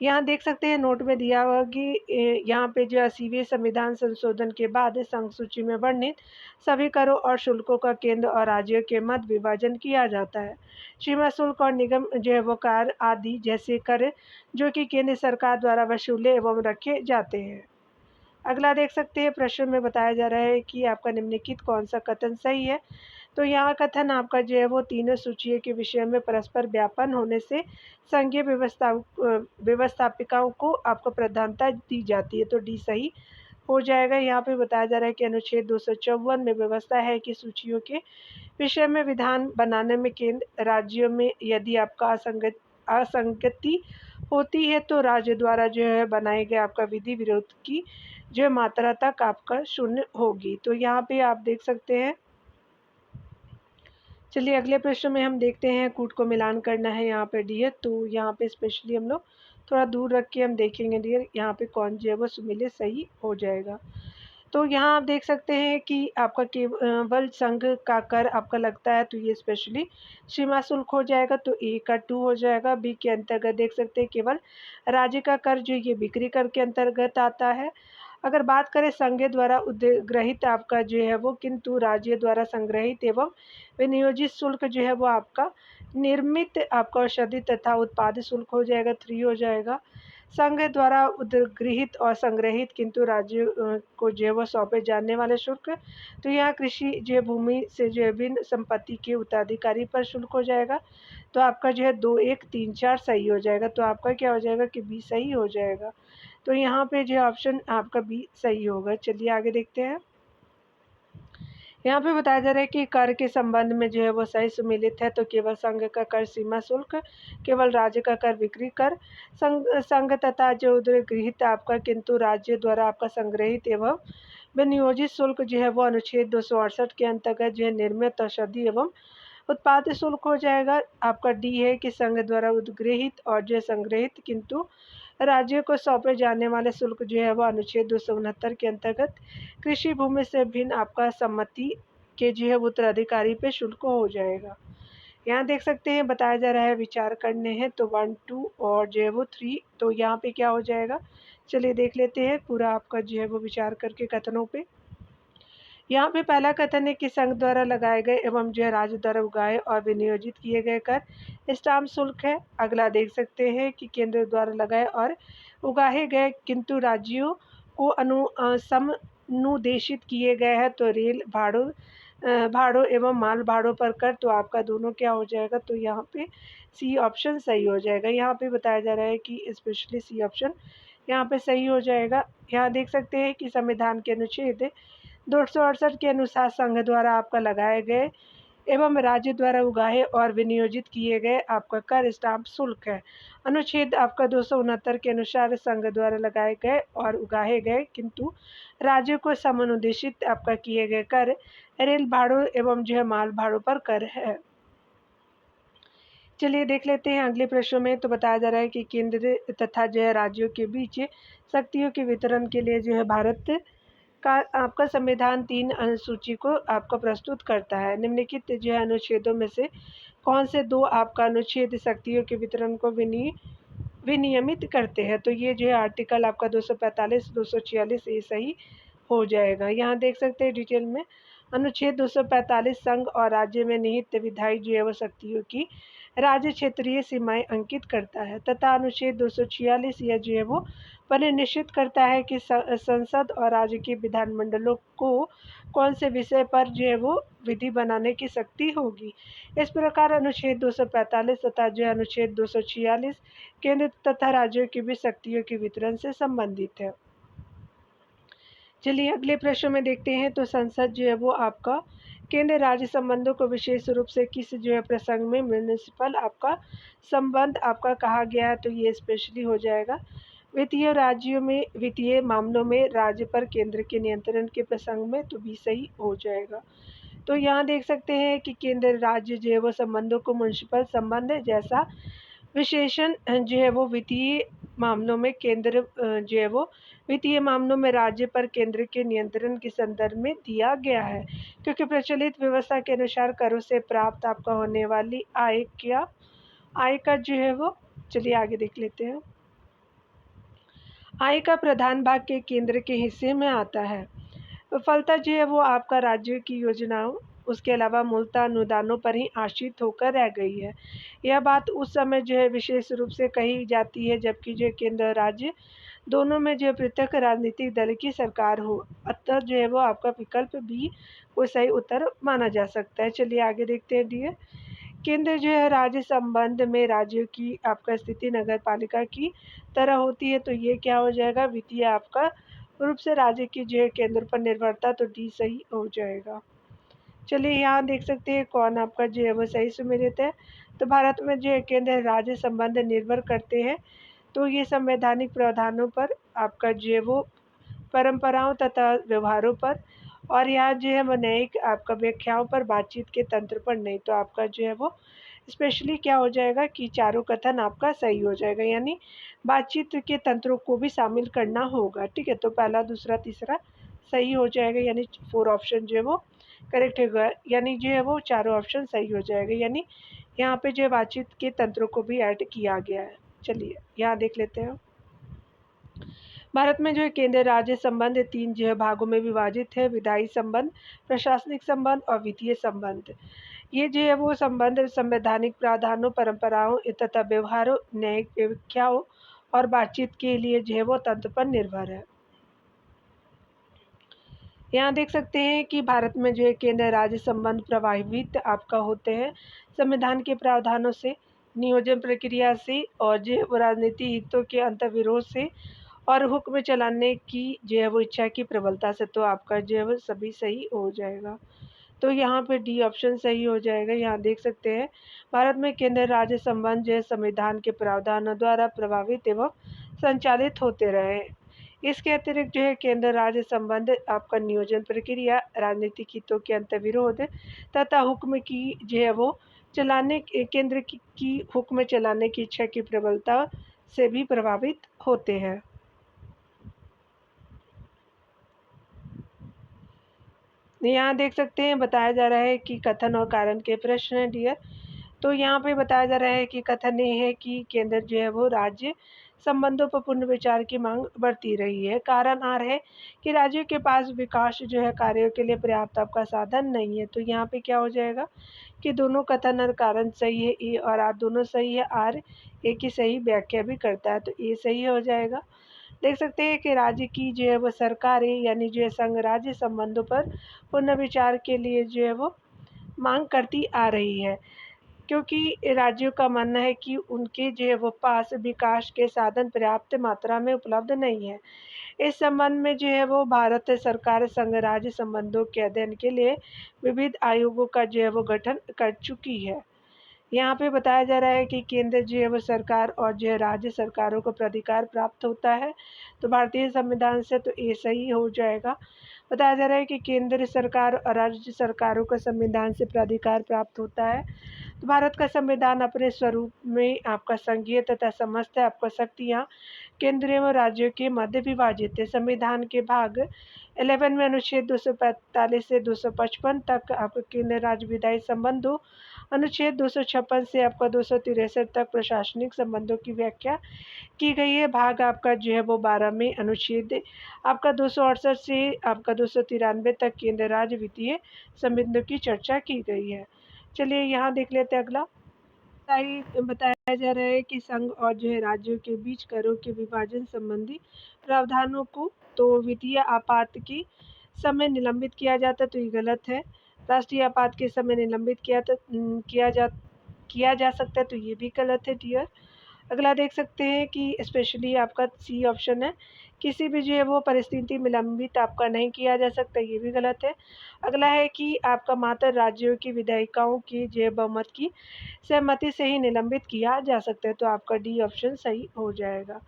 A: यहाँ देख सकते हैं नोट में दिया हुआ कि यहाँ पे जो 80वें संविधान संशोधन के बाद संघ सूची में वर्णित सभी करों और शुल्कों का केंद्र और राज्यों के मध्य विभाजन किया जाता है। सीमा शुल्क और निगम जो है वो कर आदि जैसे कर जो कि केंद्र सरकार द्वारा वसूले एवं रखे जाते हैं। अगला देख सकते हैं प्रश्न में बताया जा रहा है कि आपका निम्नलिखित कौन सा कथन सही है। तो यहाँ कथन आपका जो है वो तीनों सूचियों के विषय में परस्पर व्यापन होने से संघीय व्यवस्थापिकाओं को आपको प्रधानता दी जाती है। तो डी सही हो जाएगा। यहाँ पे बताया जा रहा है कि अनुच्छेद 254 में व्यवस्था है कि सूचियों के विषय में विधान बनाने में केंद्र राज्यों में यदि आपका असंगति होती है तो राज्य द्वारा जो है बनाए गए आपका विधि विरोध की जो मात्रा तक आपका शून्य होगी। तो यहाँ पे आप देख सकते हैं। चलिए अगले प्रश्न में हम देखते हैं, कूट को मिलान करना है यहाँ पे डियर। तो यहाँ पे स्पेशली हम लोग थोड़ा दूर रख के हम देखेंगे डियर, यहाँ पे कौन जो है वो सुमिलित सही हो जाएगा। तो यहाँ आप देख सकते हैं कि आपका केवल संघ का कर आपका लगता है तो ये स्पेशली सीमा शुल्क हो जाएगा, तो ए का 2 हो जाएगा। बी के अंतर्गत देख सकते हैं केवल राज्य का कर जो ये बिक्री कर के अंतर्गत आता है। अगर बात करें संघ द्वारा उद्ग्रहित आपका जो है वो, किंतु राज्य द्वारा संग्रहित एवं विनियोजित शुल्क जो है वो आपका निर्मित आपका औषधि तथा उत्पाद शुल्क हो जाएगा, 3 हो जाएगा। संघ द्वारा उद्गृहित और संग्रहित किंतु राज्य को जो है वो सौंपे जाने वाले शुल्क, तो यहाँ कृषि जो भूमि से जो विभिन्न संपत्ति के उत्तराधिकारी पर शुल्क हो जाएगा। तो आपका जो है 2, 1, 3, 4 सही हो जाएगा। तो आपका क्या हो जाएगा कि बी सही हो जाएगा। तो यहाँ पे जो ऑप्शन आपका बी सही होगा। चलिए आगे देखते हैं। यहाँ पे बताया जा रहा है कि कर के संबंध में जो है वो सही सुमिलित है, तो केवल संघ का कर सीमा शुल्क, केवल राज्य का कर बिक्री कर, संघ तथा जो उद्गृहित आपका किंतु राज्य द्वारा आपका संग्रहित एवं विनियोजित शुल्क जो है वो अनुच्छेद 268 के अंतर्गत जो है निर्मित औषधि एवं उत्पाद शुल्क हो जाएगा। आपका डी है कि संघ द्वारा उद्गृहित और जो संग्रहित किंतु राज्य को सौंपे जाने वाले शुल्क जो है वह अनुच्छेद 269 के अंतर्गत कृषि भूमि से भिन्न आपका सम्मति के जो है उत्तराधिकारी पे शुल्क हो जाएगा। यहाँ देख सकते हैं बताया जा रहा है विचार करने हैं, तो 1, 2 और जो है वो 3, तो यहाँ पे क्या हो जाएगा। चलिए देख लेते हैं पूरा आपका जो है वो विचार करके कथनों पे। यहाँ पे पहला कथन है कि संघ द्वारा लगाए गए एवं जो है राज्य द्वारा उगाए और विनियोजित किए गए कर स्टाम्प शुल्क है। अगला देख सकते हैं कि केंद्र द्वारा लगाए और उगाए गए किंतु राज्यों को समनुदेशित किए गए हैं, तो रेल भाड़ों एवं माल भाड़ों पर कर, तो आपका दोनों क्या हो जाएगा। तो यहाँ पे सी ऑप्शन सही हो जाएगा। यहाँ पे बताया जा रहा है कि स्पेशली सी ऑप्शन यहाँ पे सही हो जाएगा। यहाँ देख सकते हैं कि संविधान के अनुच्छेद 268 के अनुसार संघ द्वारा आपका लगाए गए एवं राज्य द्वारा उगाए और विनियोजित किए गए आपका कर स्टाम्प शुल्क है। अनुच्छेद आपका 269 के अनुसार संघ द्वारा लगाए गए और उगाए गए किंतु राज्य को समनुदेशित आपका किए गए कर रेल भाड़ों एवं जो है माल भाड़ों पर कर है। चलिए देख लेते हैं अगले प्रश्नों में। तो बताया जा रहा है कि केंद्र तथा जो है राज्यों के बीच शक्तियों के वितरण के लिए जो है भारत का आपका संविधान 3 अनुसूची को आपका प्रस्तुत करता है। निम्नलिखित जो है अनुच्छेदों में से कौन से 2 आपका अनुच्छेद शक्तियों के वितरण को विनियमित करते हैं। तो ये जो है आर्टिकल आपका 245, 246 ये सही हो जाएगा। यहाँ देख सकते हैं डिटेल में। अनुच्छेद 245 संघ और राज्य में निहित विधायी जो है वो शक्तियों की राज्य क्षेत्रीय सीमाएं अंकित करता है, तथा अनुच्छेद 246 यह जो है वो परिनिश्चित करता है कि संसद और राज्य के विधानमंडलों को कौन से विषय पर जो है वो विधि बनाने की शक्ति होगी। इस प्रकार अनुच्छेद 245 तथा जो अनुच्छेद 246 केंद्र तथा राज्यों की भी शक्तियों के वितरण से संबंधित है। चलिए अगले प्रश्न में देखते हैं। तो संसद जो है वो आपका केंद्र राज्य संबंधों को विशेष रूप से किस जो है प्रसंग में म्यूनिसिपल आपका संबंध आपका कहा गया है। तो ये स्पेशली हो जाएगा वित्तीय राज्यों में वित्तीय मामलों में राज्य पर केंद्र के नियंत्रण के प्रसंग में, तो भी सही हो जाएगा। तो यहाँ देख सकते हैं कि केंद्र राज्य जो है वो संबंधों को म्यूनिसिपल संबंध जैसा विशेषण जो है वो वित्तीय मामलों में केंद्र जो है वो वित्तीय मामलों में राज्य पर केंद्र के नियंत्रण के संदर्भ में दिया गया है, क्योंकि प्रचलित व्यवस्था के अनुसार करों से प्राप्त आपका होने वाली आय का जो है वो, चलिए आगे देख लेते हैं। आय का प्रधान भाग के केंद्र के हिस्से में आता है। फलतः जो है वो आपका राज्य की योजनाओं उसके अलावा मूलतः अनुदानों पर ही आश्रित होकर रह गई है। यह बात उस समय जो है विशेष रूप से कही जाती है जबकि जो केंद्र राज्य दोनों में जो पृथक राजनीतिक दल की सरकार हो, अतः जो है वो आपका विकल्प भी कोई सही उत्तर माना जा सकता है। चलिए आगे देखते हैं डियर। केंद्र जो है राज्य संबंध में राज्यों की आपका स्थिति नगर पालिका की तरह होती है, तो ये क्या हो जाएगा वित्तीय आपका रूप से राज्य की जो है केंद्र पर निर्भरता, तो डी सही हो जाएगा। चलिए यहाँ देख सकते हैं कौन आपका जो है वो सही सुमेलित है। तो भारत में जो है केंद्र राज्य संबंध निर्भर करते हैं, तो ये संवैधानिक प्रावधानों पर, आपका जो है वो परंपराओं तथा व्यवहारों पर, और यहाँ जो है वो न्यायिक आपका व्याख्याओं पर, बातचीत के तंत्र पर नहीं। तो आपका जो है वो स्पेशली क्या हो जाएगा कि चारों कथन आपका सही हो जाएगा, यानी बातचीत के तंत्रों को भी शामिल करना होगा। ठीक है, तो पहला, दूसरा, तीसरा सही हो जाएगा, यानी 4 ऑप्शन जो है वो करेक्ट होगा, यानी जो है वो चारों ऑप्शन सही हो जाएगा, यानी यहाँ पे जो है बातचीत के तंत्रों को भी ऐड किया गया है। चलिए यहाँ देख लेते हैं। भारत में जो है केंद्र राज्य संबंध 3 जो है भागों में विभाजित है: विधायी संबंध, प्रशासनिक संबंध और वित्तीय संबंध। ये जो है वो संबंध संवैधानिक प्रावधानों, परंपराओं तथा व्यवहारों, न्यायिक व्याख्याओं और बातचीत के लिए जो है वो तंत्र पर निर्भर है। यहाँ देख सकते हैं कि भारत में जो है केंद्र राज्य संबंध प्रभावित आपका होते हैं संविधान के प्रावधानों से, नियोजन प्रक्रिया से, और जो है वो राजनीति हितों के अंतर्विरोध से, और हुक्म चलाने की जो है वो इच्छा की प्रबलता से। तो आपका जो है वो सभी सही हो जाएगा। तो यहाँ पे डी ऑप्शन सही हो जाएगा। यहाँ देख सकते हैं भारत में केंद्र राज्य संबंध जो है संविधान के प्रावधानों द्वारा प्रभावित एवं संचालित होते रहे। इसके अतिरिक्त जो है केंद्र राज्य संबंध आपका नियोजन प्रक्रिया, राजनीतिक हितों के अंतर्विरोध तथा हुक्म की जो है वो चलाने, केंद्र की हुक्म चलाने की इच्छा की प्रबलता से भी प्रभावित होते हैं। यहाँ देख सकते हैं बताया जा रहा है कि कथन और कारण के प्रश्न है डियर। तो यहाँ पे बताया जा रहा है कि कथन ये है कि केंद्र जो है वो राज्य संबंधों पर पुनर्विचार की मांग बढ़ती रही है। कारण आ रहा है कि राज्यों के पास विकास जो है कार्यों के लिए पर्याप्त आपका साधन नहीं है। तो यहाँ पे क्या हो जाएगा कि दोनों कथन और कारण सही है, ए और आर दोनों सही है, आर ए की सही व्याख्या भी करता है, तो ए सही हो जाएगा। देख सकते हैं कि राज्य की जो है वो सरकारें, यानी जो है संघ राज्य संबंधों पर पुनर्विचार के लिए जो है वो मांग करती आ रही है, क्योंकि राज्यों का मानना है कि उनके जो है वो पास विकास के साधन पर्याप्त मात्रा में उपलब्ध नहीं है। इस संबंध में जो है वो भारत सरकार संघ राज्य संबंधों के अध्ययन के लिए विविध आयोगों का जो है वो गठन कर चुकी है। यहाँ पे बताया जा रहा है कि केंद्र जो है वो सरकार और जो है राज्य सरकारों को प्राधिकार प्राप्त होता है। तो भारतीय संविधान से तो ये सही हो जाएगा। बताया जा रहा है कि केंद्र सरकार और राज्य सरकारों को संविधान से प्राधिकार प्राप्त होता है। तो भारत का संविधान अपने स्वरूप में आपका संघीय तथा समस्त आपका शक्तियाँ केंद्रीय व राज्यों के मध्य विभाजित है। संविधान के भाग 11 में अनुच्छेद 245 से 255 तक आपका केंद्र राज्य विधायी संबंधों, अनुच्छेद 256 से आपका 263 तक प्रशासनिक संबंधों की व्याख्या की गई है। भाग आपका जो है वो 12 में अनुच्छेद आपका 268 से आपका 293 तक केंद्र राज्य वित्तीय संबंधों की चर्चा की गई है। चलिए यहाँ देख लेते हैं अगला। बताया जा रहा है कि संघ और जो है राज्यों के बीच करों के विभाजन संबंधी प्रावधानों को तो वित्तीय आपात के समय निलंबित किया जाता, तो ये गलत है। राष्ट्रीय आपात के समय निलंबित किया जा सकता है, तो ये भी गलत है डियर। अगला देख सकते हैं कि स्पेशली आपका सी ऑप्शन है, किसी भी जो है वो परिस्थिति में निलंबित आपका नहीं किया जा सकता, ये भी गलत है। अगला है कि आपका मात्र राज्यों की विधायिकाओं की जो है बहुमत की सहमति से ही निलंबित किया जा सकता है, तो आपका डी ऑप्शन सही हो जाएगा।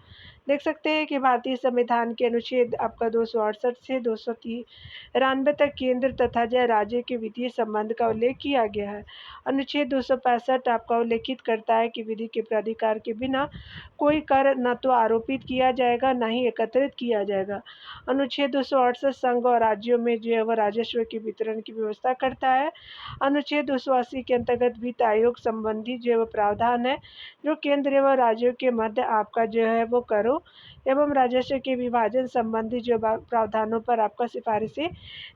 A: देख सकते हैं कि भारतीय संविधान के अनुच्छेद आपका 268 से 293 तक केंद्र तथा जय राज्य के वित्तीय संबंध का उल्लेख किया गया है। अनुच्छेद 265 आपका उल्लेखित करता है कि विधि के प्राधिकार के बिना कोई कर न तो आरोपित किया जाएगा, न ही एकत्रित किया जाएगा। अनुच्छेद 268 संघ और राज्यों में जो है वह राजस्व के वितरण की व्यवस्था करता है। अनुच्छेद 280 के अंतर्गत वित्त आयोग संबंधी जो है वो प्रावधान है, जो केंद्र एवं राज्यों के मध्य आपका जो है वो करों एवं राजस्व के विभाजन संबंधी जो प्रावधानों पर आपका सिफारिशें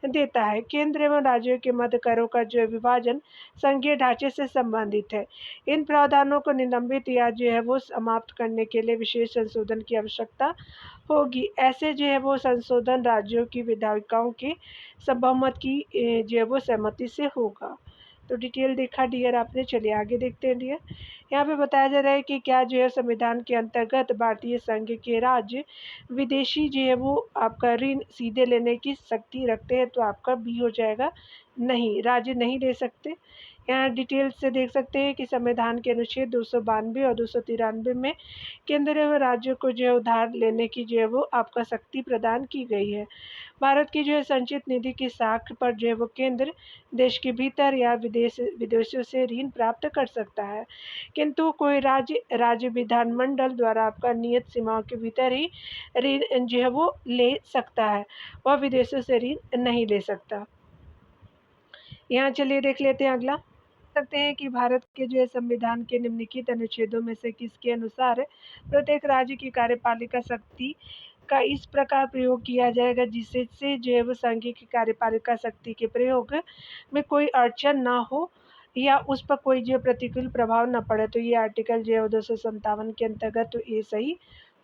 A: देता है। केंद्र एवं राज्यों के मध्य करों का जो विभाजन संघीय ढांचे से संबंधित है। इन प्रावधानों को निलंबित या जो है वो समाप्त करने के लिए विशेष संशोधन की आवश्यकता होगी। ऐसे जो है वो संशोधन राज्यों की विधायिकाओं की बहुमत की जो है वो सहमति से होगा। तो डिटेल देखा डियर आपने। चलिए आगे देखते हैं डियर। यहाँ पे बताया जा रहा है कि क्या जो है संविधान के अंतर्गत भारतीय संघ के राज्य विदेशी जो है वो आपका ऋण सीधे लेने की शक्ति रखते हैं, तो आपका बी हो जाएगा नहीं, राज्य नहीं ले सकते। यहाँ डिटेल से देख सकते हैं कि संविधान के अनुच्छेद 292 और 293 में केंद्र व राज्यों को जो है उधार लेने की जो है वो आपका शक्ति प्रदान की गई है। भारत की जो है संचित निधि की साख पर जो है वो केंद्र देश के भीतर या विदेशों से ऋण प्राप्त कर सकता है, किंतु कोई राज्य विधानमंडल द्वारा आपका नियत सीमाओं के भीतर ही ऋण जो है वो ले सकता है, वह विदेशों से ऋण नहीं ले सकता। यहाँ चलिए देख लेते हैं अगला। सकते हैं कि भारत के जो है संविधान के निम्नलिखित अनुच्छेदों में से किसके अनुसार प्रत्येक राज्य की कार्यपालिका शक्ति का इस प्रकार प्रयोग किया जाएगा जिससे जो है वो संघ की कार्यपालिका शक्ति के प्रयोग में कोई अड़चन ना हो या उस पर कोई जो प्रतिकूल प्रभाव न पड़े। तो ये आर्टिकल जो है 257 के अंतर्गत तो ये सही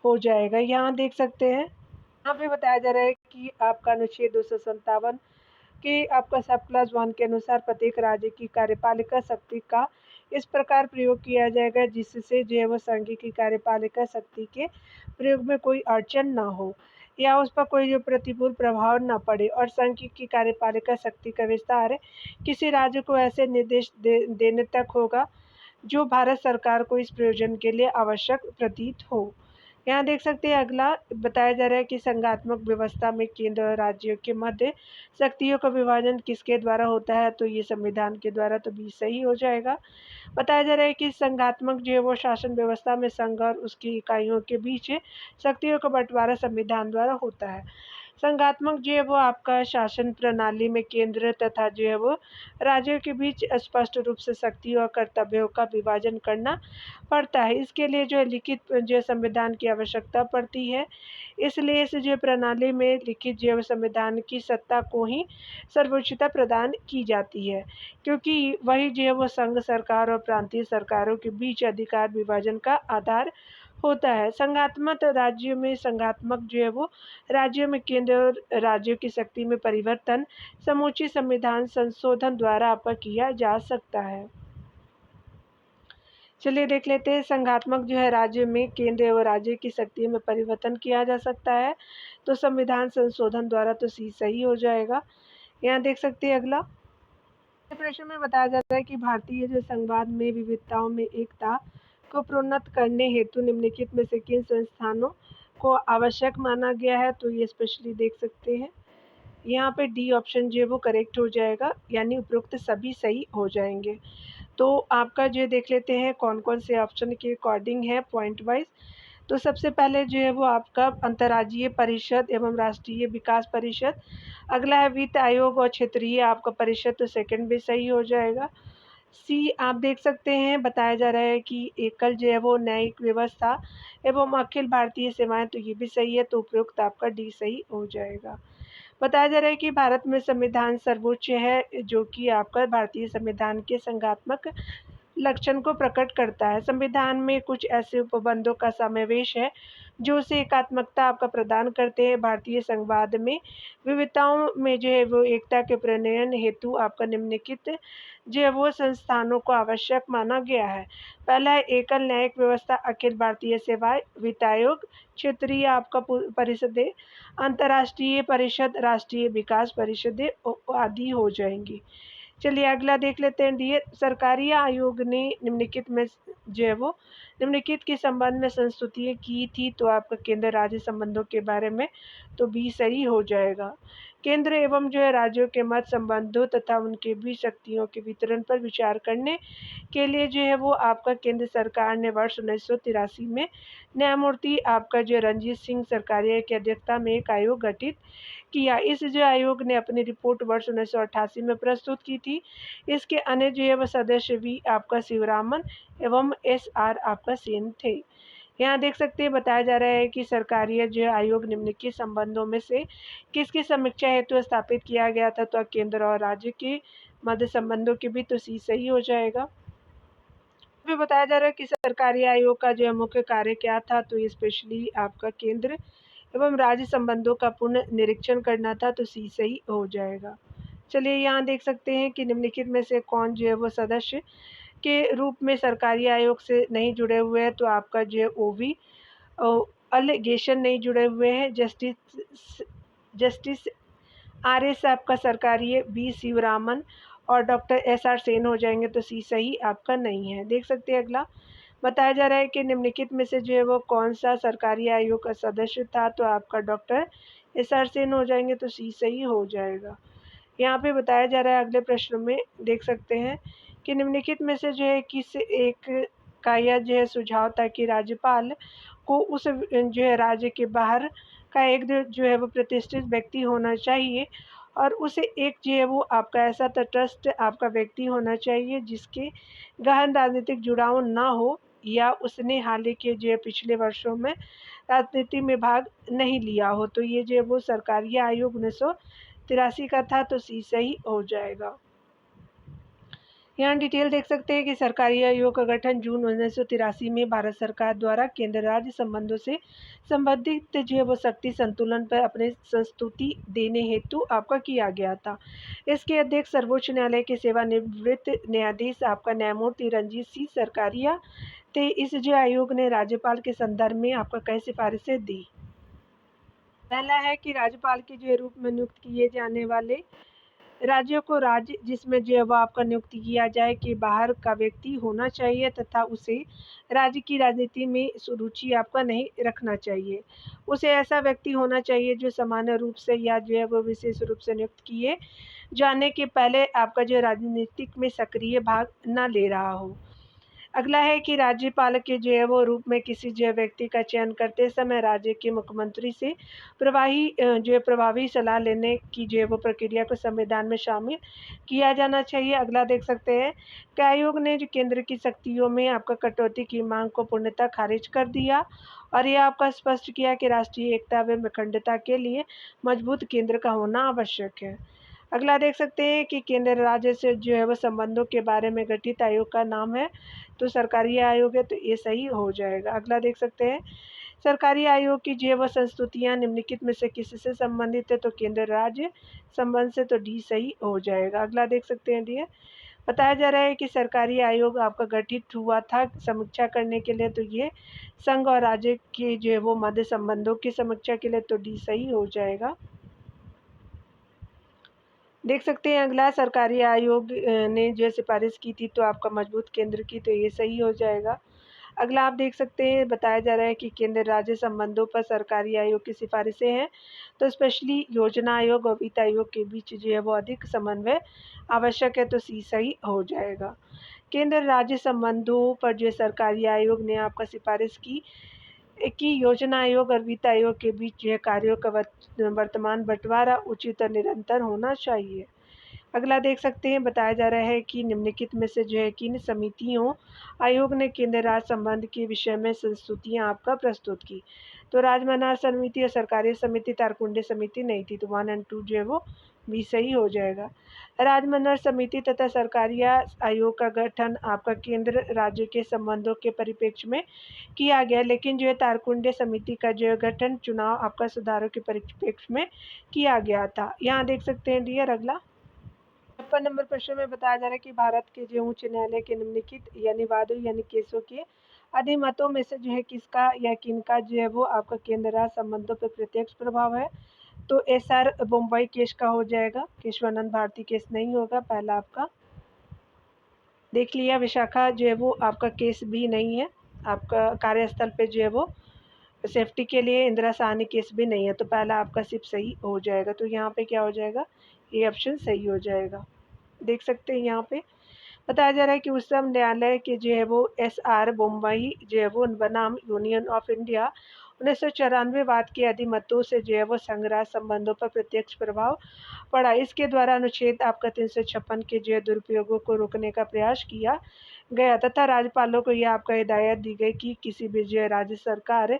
A: हो जाएगा। यहाँ देख सकते हैं, यहाँ पे बताया जा रहा है कि आपका अनुच्छेद 257 कि आपका सब क्लास 1 के अनुसार प्रत्येक राज्य की कार्यपालिका शक्ति का इस प्रकार प्रयोग किया जाएगा जिससे जो है वो संघ की कार्यपालिका शक्ति के प्रयोग में कोई अड़चन ना हो या उस पर कोई जो प्रतिकूल प्रभाव ना पड़े, और संघ की कार्यपालिका शक्ति का विस्तार किसी राज्य को ऐसे निर्देश देने तक होगा जो भारत सरकार को इस प्रयोजन के लिए आवश्यक प्रतीत हो। यहाँ देख सकते हैं अगला बताया जा रहा है कि संघात्मक व्यवस्था में केंद्र और राज्यों के मध्य शक्तियों का विभाजन किसके द्वारा होता है, तो ये संविधान के द्वारा, तो भी सही हो जाएगा। बताया जा रहा है कि संघात्मक जो है वो शासन व्यवस्था में संघ और उसकी इकाइयों के बीच शक्तियों का बंटवारा संविधान द्वारा होता है। संघात्मक जो है वो आपका शासन प्रणाली में केंद्र तथा जो है वो राज्यों के बीच स्पष्ट रूप से शक्तियों और कर्तव्यों का विभाजन करना पड़ता है। इसके लिए जो है लिखित जो संविधान की आवश्यकता पड़ती है। इसलिए इस जो प्रणाली में लिखित जो संविधान की सत्ता को ही सर्वोच्चता प्रदान की जाती है, क्योंकि वही जो है वो संघ सरकार और प्रांतीय सरकारों के बीच अधिकार विभाजन का आधार होता है। संघात्मक राज्यों में संघात्मक जो है वो राज्यों में केंद्र और राज्यों की शक्ति में परिवर्तन समूची संविधान संशोधन द्वारा आपका किया जा सकता है। चलिए देख लेते हैं, संघात्मक जो है राज्य में केंद्र और राज्य की शक्ति में परिवर्तन किया जा सकता है, तो संविधान संशोधन द्वारा, तो सी सही हो जाएगा। यहाँ देख सकते हैं अगला प्रश्न में बताया जाता है कि भारतीय जो संघवाद में विविधताओं में एकता को प्रोन्नत करने हेतु निम्नलिखित में से किन संस्थानों को आवश्यक माना गया है, तो ये स्पेशली देख सकते हैं। यहाँ पे डी ऑप्शन जो है वो करेक्ट हो जाएगा, यानी उपरोक्त सभी सही हो जाएंगे। तो आपका जो देख लेते हैं कौन कौन से ऑप्शन के अकॉर्डिंग है पॉइंट वाइज। तो सबसे पहले जो है वो आपका अंतर्राज्यीय परिषद एवं राष्ट्रीय विकास परिषद, अगला है वित्त आयोग और क्षेत्रीय आपका परिषद, तो सेकंड भी सही हो जाएगा। सी आप देख सकते हैं, बताया जा रहा है कि एकल जो है वो न्यायिक व्यवस्था एवं अखिल भारतीय सेवाएं, तो ये भी सही है, तो उपयुक्त आपका डी सही हो जाएगा। बताया जा रहा है कि भारत में संविधान सर्वोच्च है, जो कि आपका भारतीय संविधान के संघात्मक लक्षण को प्रकट करता है। संविधान में कुछ ऐसे उपबंधों का समावेश है जो उसे एकात्मकता आपका प्रदान करते हैं। भारतीय संघवाद में विविधताओं में जो है वो एकता के प्रणयन हेतु आपका निम्नलिखित जो है वो संस्थानों को आवश्यक माना गया है। पहला है एकल न्यायिक व्यवस्था, अखिल भारतीय सेवाएं, वित्त आयोग, क्षेत्रीय आपका परिषदें, अंतर्राष्ट्रीय परिषद, राष्ट्रीय विकास परिषदें आदि हो जाएंगी। चलिए अगला देख लेते हैं। डी सरकारी आयोग ने निम्नलिखित में जो है वो निम्नलिखित के संबंध में संस्तुतियाँ की थी, तो आपका केंद्र राज्य संबंधों के बारे में, तो बी सही हो जाएगा। केंद्र एवं जो है राज्यों के मत संबंधों तथा उनके बीच शक्तियों के वितरण पर विचार करने के लिए जो है वो आपका केंद्र सरकार ने वर्ष 1983 में न्यायमूर्ति आपका जो रणजीत सिंह सरकारिया की अध्यक्षता में एक आयोग गठित किया। इस जो आयोग ने अपनी रिपोर्ट वर्ष 1988 में प्रस्तुत की थी। इसके अन्य जो है वह सदस्य भी आपका शिवरामन एवं SR आपका सेन थे। यहाँ देख सकते हैं, बताया जा रहा है कि सरकारी जो आयोग निम्नलिखित संबंधों में से किसकी समीक्षा हेतु स्थापित किया गया था, तो केंद्र और राज्य के मध्य संबंधों के भी, तो सी सही हो जाएगा। भी बताया जा रहा है कि सरकारी आयोग का जो मुख्य कार्य क्या था, तो ये स्पेशली आपका केंद्र एवं राज्य संबंधों का पुनः निरीक्षण करना था, तो सी सही हो जाएगा। चलिए यहाँ देख सकते हैं कि निम्नलिखित में से कौन जो है वो सदस्य के रूप में सरकारी आयोग से नहीं जुड़े हुए हैं तो आपका जो है ओवी अलिगेशन नहीं जुड़े हुए हैं। जस्टिस आर एस आपका सरकारी है, बी शिवरामन और डॉक्टर एस आर सेन हो जाएंगे तो सी सही आपका नहीं है। देख सकते हैं अगला बताया जा रहा है कि निम्नलिखित में से जो है वो कौन सा सरकारी आयोग का सदस्य था, तो आपका डॉक्टर एस आर सेन हो जाएंगे तो सी सही हो जाएगा। यहाँ पे बताया जा रहा है अगले प्रश्न में देख सकते हैं कि निम्नलिखित में से जो है किस एक का यह जो है सुझाव था कि राज्यपाल को उस जो है राज्य के बाहर का एक जो है वो प्रतिष्ठित व्यक्ति होना चाहिए और उसे एक जो है वो आपका ऐसा तटस्थ आपका व्यक्ति होना चाहिए जिसके गहन राजनीतिक जुड़ाव ना हो या उसने हाल ही के जो है पिछले वर्षों में राजनीति में भाग नहीं लिया हो। तो ये जो है वो सरकारी आयोग 1983 का था तो सी सही हो जाएगा। यहाँ डिटेल देख सकते हैं कि सरकारी आयोग का गठन जून 1983 में भारत सरकार द्वारा केंद्र राज्य संबंधों से संबंधित जो है वो शक्ति संतुलन पर अपने संस्तुति देने हेतु आपका किया गया था। इसके अध्यक्ष सर्वोच्च न्यायालय के सेवानिवृत्त न्यायाधीश आपका न्यायमूर्ति रंजीत सी सरकारिया थे। इस जो आयोग ने राज्यपाल के संदर्भ में आपका कई सिफारिशें दी। पहला है कि राज्यपाल के जो रूप में नियुक्त किए जाने वाले राज्यों को राज्य जिसमें जो है वो आपका नियुक्ति किया जाए कि बाहर का व्यक्ति होना चाहिए तथा उसे राज्य की राजनीति में रुचि आपका नहीं रखना चाहिए। उसे ऐसा व्यक्ति होना चाहिए जो सामान्य रूप से या जो है वो विशेष रूप से नियुक्त किए जाने के पहले आपका जो राजनीतिक में सक्रिय भाग न ले रहा हो। अगला है कि राज्यपाल के जो है वो रूप में किसी जो व्यक्ति का चयन करते समय राज्य के मुख्यमंत्री से प्रभावी सलाह लेने की जो है वो प्रक्रिया को संविधान में शामिल किया जाना चाहिए। अगला देख सकते हैं कि आयोग ने जो केंद्र की शक्तियों में आपका कटौती की मांग को पूर्णतः खारिज कर दिया और यह आपका स्पष्ट किया कि राष्ट्रीय एकता व अखंडता के लिए मजबूत केंद्र का होना आवश्यक है। अगला देख सकते हैं कि केंद्र राज्य से जो है वो संबंधों के बारे में गठित आयोग का नाम है तो सरकारी आयोग है तो ये सही हो जाएगा। अगला देख सकते हैं सरकारी आयोग की जो है वो संस्तुतियाँ निम्नलिखित में से किससे संबंधित है तो केंद्र राज्य संबंध से तो डी सही हो जाएगा। अगला देख सकते हैं डी बताया जा रहा है कि सरकारी आयोग आपका गठित हुआ था समीक्षा करने के लिए तो ये संघ और राज्य के जो है वो मध्य संबंधों की समीक्षा के लिए तो डी सही हो जाएगा। देख सकते हैं अगला सरकारी आयोग ने जो सिफारिश की थी तो आपका मजबूत केंद्र की तो ये सही हो जाएगा। अगला आप देख सकते हैं बताया जा रहा है कि केंद्र राज्य संबंधों पर सरकारी आयोग की सिफारिशें हैं तो स्पेशली योजना आयोग और वित्त आयोग के बीच जो है वो अधिक समन्वय आवश्यक है तो सी सही हो जाएगा। केंद्र राज्य संबंधों पर जो सरकारी आयोग ने आपका सिफारिश की योजना आयोग और वित्त आयोग के बीच जो है कार्यों का वर्तमान बंटवारा उचित और निरंतर होना चाहिए। अगला देख सकते हैं बताया जा रहा है कि निम्नलिखित में से जो है किन समितियों आयोग ने केंद्र राज्य संबंध के विषय में संस्तुतियां आपका प्रस्तुत की तो राजमनार समिति और सरकारी समिति तारकुंडे समिति नहीं थी तो 1 और 2 जो है वो भी सही हो जाएगा। राजमनार समिति तथा सरकारी आयोग का गठन आपका केंद्र राज्य के संबंधों के परिप्रेक्ष्य में किया गया लेकिन जो है तारकुंडे समिति का जो है गठन चुनाव आपका सुधारों के परिप्रेक्ष्य में किया गया था। यहाँ देख सकते हैं डियर अगला 56 नंबर प्रश्न में बताया जा रहा है कि भारत के जो उच्च न्यायालय के निम्नलिखित यानी वादों यानी केसों के अधिमतों में से जो है किसका या किनका जो है वो आपका केंद्र राज्य संबंधों पर प्रत्यक्ष प्रभाव है तो एस आर बम्बई केस का हो जाएगा। केशवानंद भारती केस नहीं होगा। पहला आपका देख लिया। विशाखा जो है वो आपका केस भी नहीं है। आपका कार्यस्थल पे जो है वो सेफ्टी के लिए इंदिरा साहनी केस भी नहीं है तो पहला आपका सिर्फ सही हो जाएगा। तो यहाँ पे क्या हो जाएगा ये ऑप्शन सही हो जाएगा। देख सकते हैं यहाँ पे बताया जा रहा है कि उच्चतम न्यायालय के जो है वो एस आर बम्बई जो है वो बनाम यूनियन ऑफ इंडिया 1994 वाद के अधिमतों से जो है वो संघराज संबंधों पर प्रत्यक्ष प्रभाव पड़ा। इसके द्वारा अनुच्छेद आपका 356 के जो है दुरुपयोगों को रोकने का प्रयास किया गया तथा राज्यपालों को यह आपका हिदायत दी गई कि किसी भी जो राज्य सरकार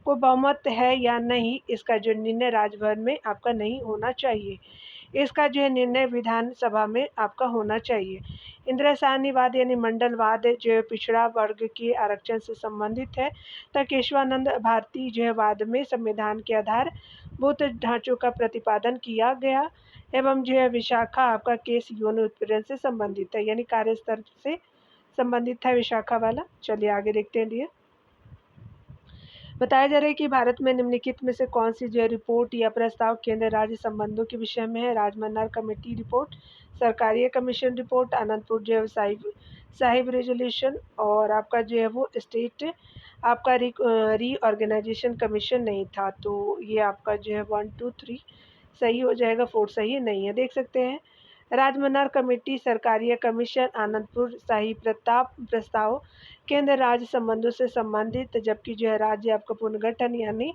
A: को बहुमत है या नहीं इसका जो निर्णय राजभवन में आपका नहीं होना चाहिए। इसका जो है निर्णय विधानसभा में आपका होना चाहिए। इंदिरा साहनीवाद यानी मंडलवाद जो है पिछड़ा वर्ग के आरक्षण से संबंधित है तो केशवानंद भारती जो है वाद में संविधान के आधारभूत ढांचों का प्रतिपादन किया गया एवं जो है विशाखा आपका केस यौन उत्पीड़न से संबंधित है यानी कार्यस्थल से संबंधित था विशाखा वाला। चलिए आगे देखते हैं डियर। बताया जा रहा है कि भारत में निम्नलिखित में से कौन सी जो रिपोर्ट या प्रस्ताव केंद्र राज्य संबंधों के विषय में है। Rajamannar committee report, Sarkaria commission report, Anandpur जो है साहिब रेजोल्यूशन, और आपका जो है वो स्टेट आपका रीऑर्गेनाइजेशन कमीशन नहीं था। तो ये आपका जो है 1 2 3 सही हो जाएगा, 4 सही नहीं है। देख सकते हैं राजमन्नार कमेटी, सरकारीय कमीशन, आनंदपुर साहिब प्रस्ताव केंद्र राज्य संबंधों से संबंधित, जबकि जो है राज्य आपका पुनर्गठन यानी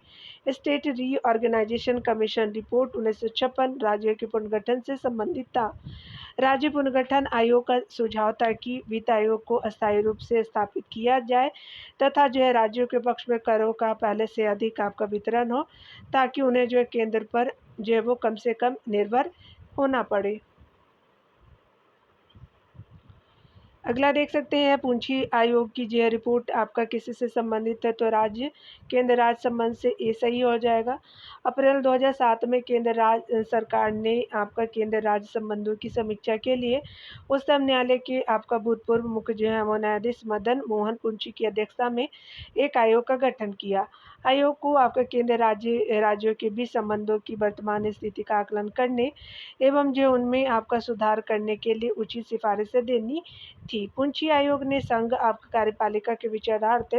A: स्टेट रीऑर्गेनाइजेशन कमीशन रिपोर्ट 1956 राज्यों के पुनर्गठन से संबंधित था। राज्य पुनर्गठन आयोग का सुझाव था कि वित्त आयोग को अस्थायी रूप से स्थापित किया जाए तथा जो है राज्यों के पक्ष में करों का पहले से अधिक आपका वितरण हो, ताकि उन्हें जो है केंद्र पर जो है वो कम से कम निर्भर होना पड़े। अगला देख सकते हैं पूंछी आयोग की जो रिपोर्ट आपका किसी से संबंधित है, तो राज्य केंद्र राज्य संबंध से ये सही हो जाएगा। अप्रैल 2007 में केंद्र राज्य सरकार ने आपका केंद्र राज्य संबंधों की समीक्षा के लिए उच्चतम न्यायालय के आपका भूतपूर्व मुख्य जो है न्यायाधीश मदन मोहन पुंछी की अध्यक्षता में एक आयोग का गठन किया। आयोग को आपका केंद्र राज्यों के बीच संबंधों की वर्तमान स्थिति का आकलन करने एवं जो उनमें आपका सुधार करने के लिए उचित सिफारिशें देनी थी। पुंछी आयोग ने संघ आपका कार्यपालिका के विचारार्थ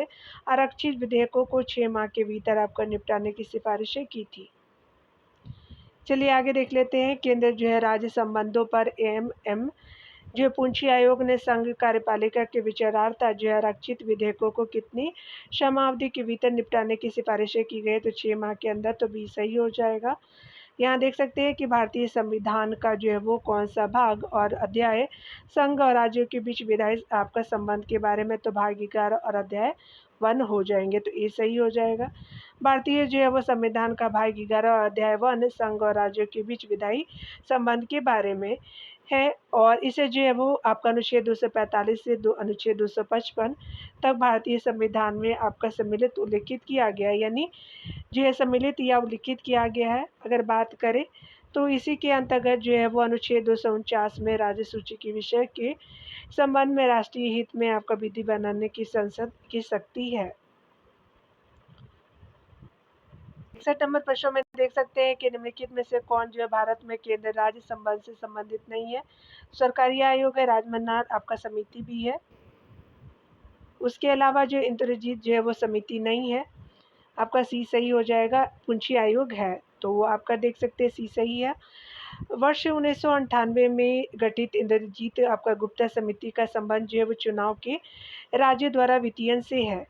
A: आरक्षित विधेयकों को 6 माह के भीतर आपका निपटाने की सिफारिशें की थी। चलिए आगे देख लेते हैं केंद्र जो है राज्य संबंधों पर एएमएम जो पुंछी आयोग ने संघ कार्यपालिका के विचारार्थ जो आरक्षित विधेयकों को कितनी समयावधि के भीतर निपटाने की सिफारिशें की गई, तो 6 माह के अंदर, तो 20 सही हो जाएगा। यहाँ देख सकते हैं कि भारतीय संविधान का जो है वो कौन सा भाग और अध्याय संघ और राज्यों के बीच विधायी आपका संबंध के बारे में, तो भाग 11 और अध्याय 1 हो जाएंगे, तो ये सही हो जाएगा। भारतीय जो है वो संविधान का भाग 11 और अध्याय 1 संघ और राज्यों के बीच विधायी संबंध के बारे में है, और इसे जो है वो आपका अनुच्छेद 245 से अनुच्छेद 255 तक भारतीय संविधान में आपका सम्मिलित उल्लिखित किया गया है, यानी जो है सम्मिलित या उल्लिखित किया गया है। अगर बात करें तो इसी के अंतर्गत जो है वो अनुच्छेद 249 में राज्य सूची के विषय के संबंध में राष्ट्रीय हित में आपका विधि बनाने की संसद की शक्ति है। 61 नंबर प्रश्न में देख सकते हैं कि निम्नलिखित में से कौन जो है भारत में केंद्र राज्य संबंध से संबंधित नहीं है। सरकारी आयोग है, राजमन्नार आपका समिति भी है, उसके अलावा जो इंद्रजीत जो है वो समिति नहीं है, आपका सी सही हो जाएगा। पुंछी आयोग है, तो वो आपका देख सकते हैं सी सही है। वर्ष 1998 में गठित इंद्रजीत आपका गुप्ता समिति का संबंध जो है वो चुनाव के राज्य द्वारा वित्तीयन से है।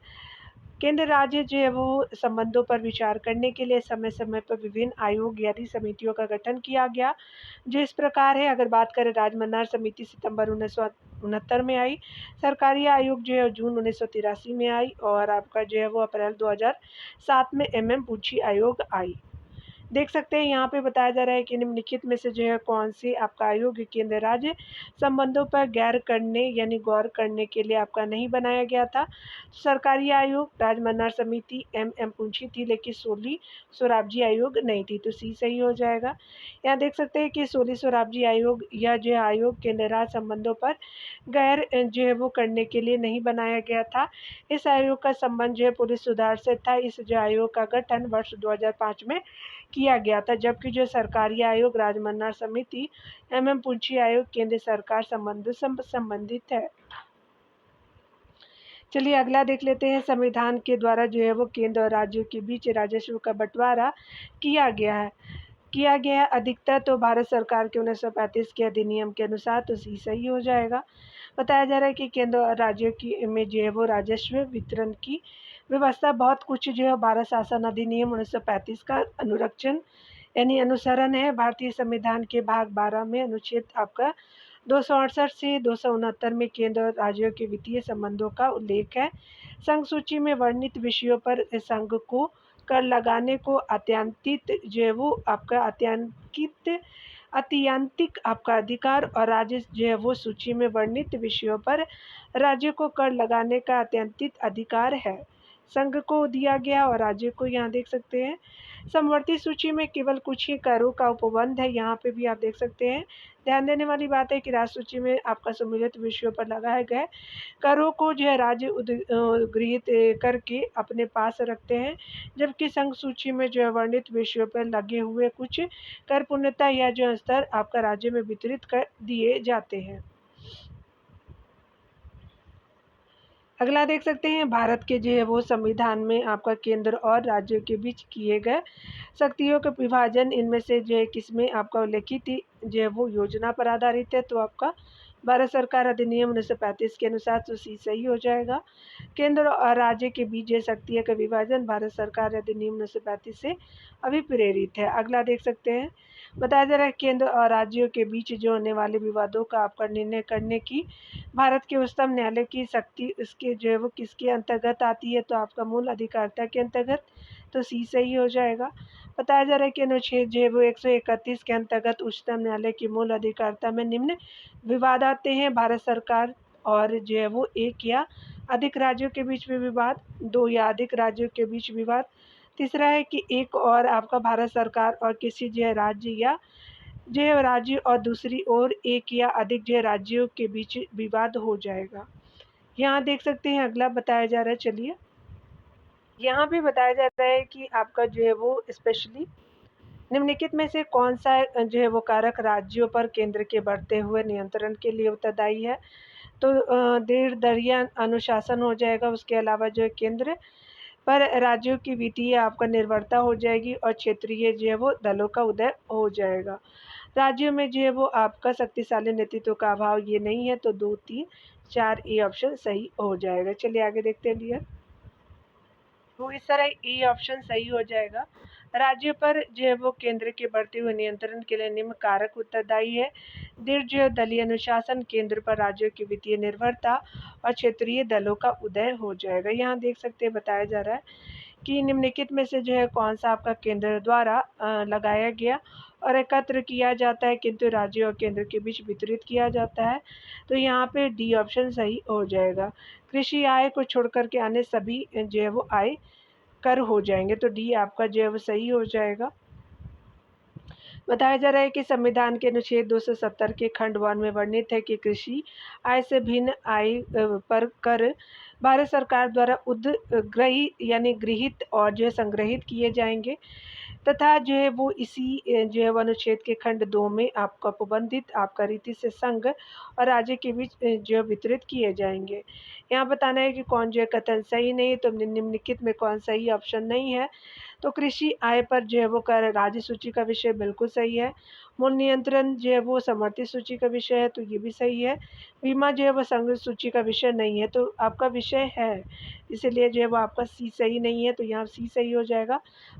A: केंद्र राज्य जो है वो संबंधों पर विचार करने के लिए समय समय पर विभिन्न आयोग यानी समितियों का गठन किया गया, जो इस प्रकार है। अगर बात करें राजमन्नार समिति सितंबर 1969 में आई, सरकारी आयोग जो है जून 1983 में आई, और आपका जो है वो अप्रैल 2007 में एमएम पुंछी आयोग आई। देख सकते हैं यहाँ पे बताया जा रहा है कि निम्नलिखित में से जो है कौन सी आपका आयोग केंद्र राज्य संबंधों पर गैर करने यानी गौर करने के लिए आपका नहीं बनाया गया था। सरकारी आयोग राजमन्नार समिति एमएम पुंछी थी, लेकिन सोली सोराबजी आयोग नहीं थी, तो सी सही हो जाएगा। यहाँ देख सकते हैं कि सोली सोराबजी आयोग या जो आयोग केंद्र राज्य संबंधों पर गैर जो है वो करने के लिए नहीं बनाया गया था। इस आयोग का संबंध जो है पुलिस सुधार से था। इस जो आयोग का गठन वर्ष 2005 में किया गया था, जबकि जो सरकारी आयोग राजमन्नार समिति एमएम पुंछी आयोग केंद्र सरकार संबंधों से संबंधित है। चलिए अगला देख लेते हैं। संविधान के द्वारा जो है वो केंद्र और राज्यों के बीच राजस्व का बंटवारा किया गया है अधिकतर तो भारत सरकार के 1935 के अधिनियम के अनुसार, तो सी सही हो जाएगा। बताया जा रहा है कि केंद्र और राज्यों की में जो है वो राजस्व वितरण की व्यवस्था बहुत कुछ जो है भारत शासन अधिनियम 1935 का अनुरक्षण यानी अनुसरण है। भारतीय संविधान के भाग 12 में अनुच्छेद आपका 268 से 269 में केंद्र और राज्यों के वित्तीय संबंधों का उल्लेख है। संघ सूची में वर्णित विषयों पर संघ को कर लगाने को अत्यंतित जो है वो आपका अत्यंतिक आपका अधिकार, और राज्य जो है वो सूची में वर्णित विषयों पर राज्य को कर लगाने का अत्यंतित अधिकार है। संघ को दिया गया और राज्य को यहाँ देख सकते हैं। समवर्ती सूची में केवल कुछ ही करों का उपबंध है, यहाँ पे भी आप देख सकते हैं। ध्यान देने वाली बात है कि राज्य सूची में आपका सम्मिलित विषयों पर लगाए गए करों को जो है राज्य गृहीत करके अपने पास रखते हैं, जबकि संघ सूची में जो है वर्णित विषयों पर लगे हुए कुछ कर पुण्यता या जो स्तर आपका राज्य में वितरित कर दिए जाते हैं। अगला देख सकते हैं, भारत के जो है वो संविधान में आपका केंद्र और राज्यों के बीच किए गए शक्तियों का विभाजन इनमें से जो है किसमें आपका उल्लेखित जो है वो योजना पर आधारित है, तो आपका भारत सरकार अधिनियम 1935 के अनुसार तो सी सही हो जाएगा। केंद्र और राज्य के बीच जो शक्तियों का विभाजन भारत सरकार अधिनियम 1935 से अभिप्रेरित है। अगला देख सकते हैं, बताया जा रहा है केंद्र और राज्यों के बीच जो होने वाले विवादों का आपका निर्णय करने की भारत के उच्चतम न्यायालय की शक्ति इसके जो है वो किसके अंतर्गत आती है, तो आपका मूल अधिकारिता के अंतर्गत, तो सी सही हो जाएगा। बताया जा रहा है कि अनुच्छेद जो है वो 131 के अंतर्गत उच्चतम न्यायालय की मूल अधिकारिता में निम्न विवाद आते हैं। भारत सरकार और जो है वो एक या अधिक राज्यों के बीच में विवाद, दो या अधिक राज्यों के बीच विवाद, तीसरा है कि एक और आपका भारत सरकार और किसी जो है राज्य या जो है राज्य और दूसरी ओर एक या अधिक जो है राज्यों के बीच विवाद हो जाएगा। यहाँ देख सकते हैं अगला बताया जा रहा है, चलिए यहाँ भी बताया जाता है कि आपका जो है वो स्पेशली निम्नलिखित में से कौन सा जो है वो कारक राज्यों पर केंद्र के बढ़ते हुए नियंत्रण के लिए उत्तरदायी है, तो दृढ़ दरिया अनुशासन हो जाएगा। उसके अलावा जो है केंद्र पर राज्यों की वित्तीय आपका निर्भरता हो जाएगी और क्षेत्रीय जो है वो दलों का उदय हो जाएगा। राज्यों में जो है वो आपका शक्तिशाली नेतृत्व का अभाव ये नहीं है, तो 2, 3, 4 ए ऑप्शन सही हो जाएगा। चलिए आगे देखते हैं डियर, तो इस तरह ए ऑप्शन सही हो जाएगा। राज्यों पर जो है वो केंद्र के बढ़ते हुए नियंत्रण के लिए निम्न कारक उत्तरदायी है। दृढ़ जो है दलीय अनुशासन, केंद्र पर राज्यों की वित्तीय निर्भरता और क्षेत्रीय दलों का उदय हो जाएगा। यहाँ देख सकते हैं बताया जा रहा है कि निम्नलिखित में से जो है कौन सा आपका केंद्र द्वारा लगाया गया और एकत्र किया जाता है, किंतु राज्यों और केंद्र के बीच वितरित किया जाता है, तो यहाँ पे डी ऑप्शन सही हो जाएगा। कृषि आय को छोड़कर के अन्य सभी जो है वो आय कर हो जाएंगे, तो डी आपका जो है वो सही हो जाएगा। बताया जा रहा है कि संविधान के अनुच्छेद 270 के खंड 1 में वर्णित है कि कृषि आय से भिन्न आय पर कर भारत सरकार द्वारा उद्ग्रही यानी गृहीत और जो है संग्रहित किए जाएंगे, तथा जो है वो इसी जो है अनुच्छेद के खंड 2 में आपका उपबंधित आपका रीति से संघ और राज्य के बीच जो है वितरित किए जाएंगे। यहाँ बताना है कि कौन जो है कथन सही नहीं, तो निम्नलिखित में कौन सही ऑप्शन नहीं है, तो कृषि आय पर जो है वो कर राज्य सूची का विषय बिल्कुल सही है। मूल नियंत्रण जो है वो समवर्ती सूची का विषय है, तो ये भी सही है। बीमा जो है वो संघ सूची का विषय नहीं है, तो आपका विषय है, इसीलिए जो है वो आपका सी सही नहीं है, तो यहाँ सी सही हो जाएगा।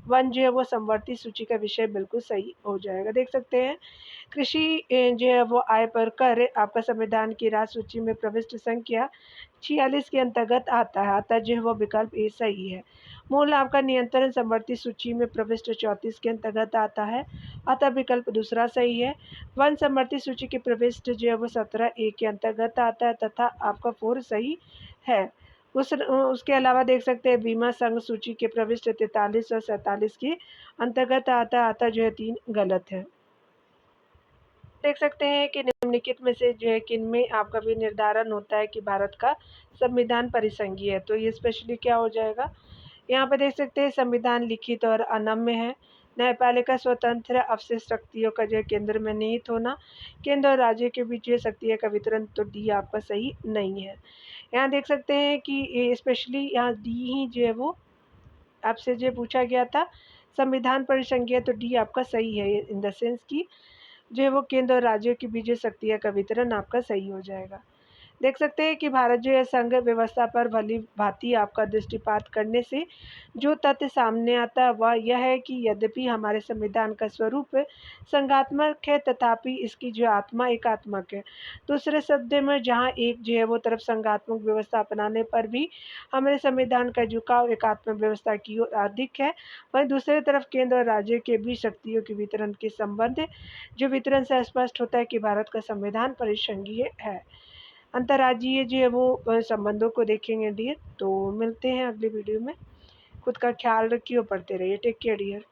A: 1 जो है वो समवर्ती सूची का विषय बिल्कुल सही हो जाएगा। देख सकते हैं कृषि जो है वो आय पर कर आपका संविधान की राज्य सूची में प्रविष्ट संख्या 46 के अंतर्गत आता है, अतः जो है वो विकल्प ए सही है। मूल आपका नियंत्रण समवर्ती सूची में प्रविष्ट 34 के अंतर्गत आता है, अतः विकल्प दूसरा सही है। 1 समवर्ती सूची के प्रविष्ट जो है वो 17 ए के अंतर्गत आता है, तथा आपका 4 सही है। उसके अलावा देख सकते हैं बीमा संघ सूची के प्रविष्ट 43 और 47 के अंतर्गत आता है, अतः जो है 3 गलत है। देख सकते हैं कि निम्नलिखित में से जो है किन में आपका भी निर्धारण होता है कि भारत का संविधान परिसंघीय है, तो ये स्पेशली क्या हो जाएगा। यहाँ पे देख सकते हैं संविधान लिखित और अनम्य है। न्यायपालिका स्वतंत्र, अवशिष्ट शक्तियों का जो केंद्र में निहित होना, केंद्र और राज्य के बीच जो शक्तियों का वितरण, तो डी आपका सही नहीं है। यहाँ देख सकते हैं कि स्पेशली यहाँ डी ही जो है वो आपसे जो पूछा गया था संविधान परिसंघीय, तो डी आपका सही है इन द सेंस की जो है वो केंद्र और राज्यों की बीच शक्तियों का वितरण आपका सही हो जाएगा। देख सकते हैं कि भारत जो है संघ व्यवस्था पर भली भांति आपका दृष्टिपात करने से जो तथ्य सामने आता है वह यह है कि यद्यपि हमारे संविधान का स्वरूप संघात्मक है, तथापि इसकी जो आत्मा एकात्मक है। दूसरे शब्द में जहाँ एक जो है वो तरफ संघात्मक व्यवस्था अपनाने पर भी हमारे संविधान का झुकाव एकात्मक व्यवस्था की ओर अधिक है, वहीं दूसरी तरफ केंद्र और राज्य के बीच शक्तियों के वितरण के संबंध जो वितरण से स्पष्ट होता है कि भारत का संविधान परिसंघीय है। अंतर्राज्यीय जो है वो संबंधों को देखेंगे डियर। तो मिलते हैं अगले वीडियो में। खुद का ख्याल रखिए और पढ़ते रहिए। Take care dear.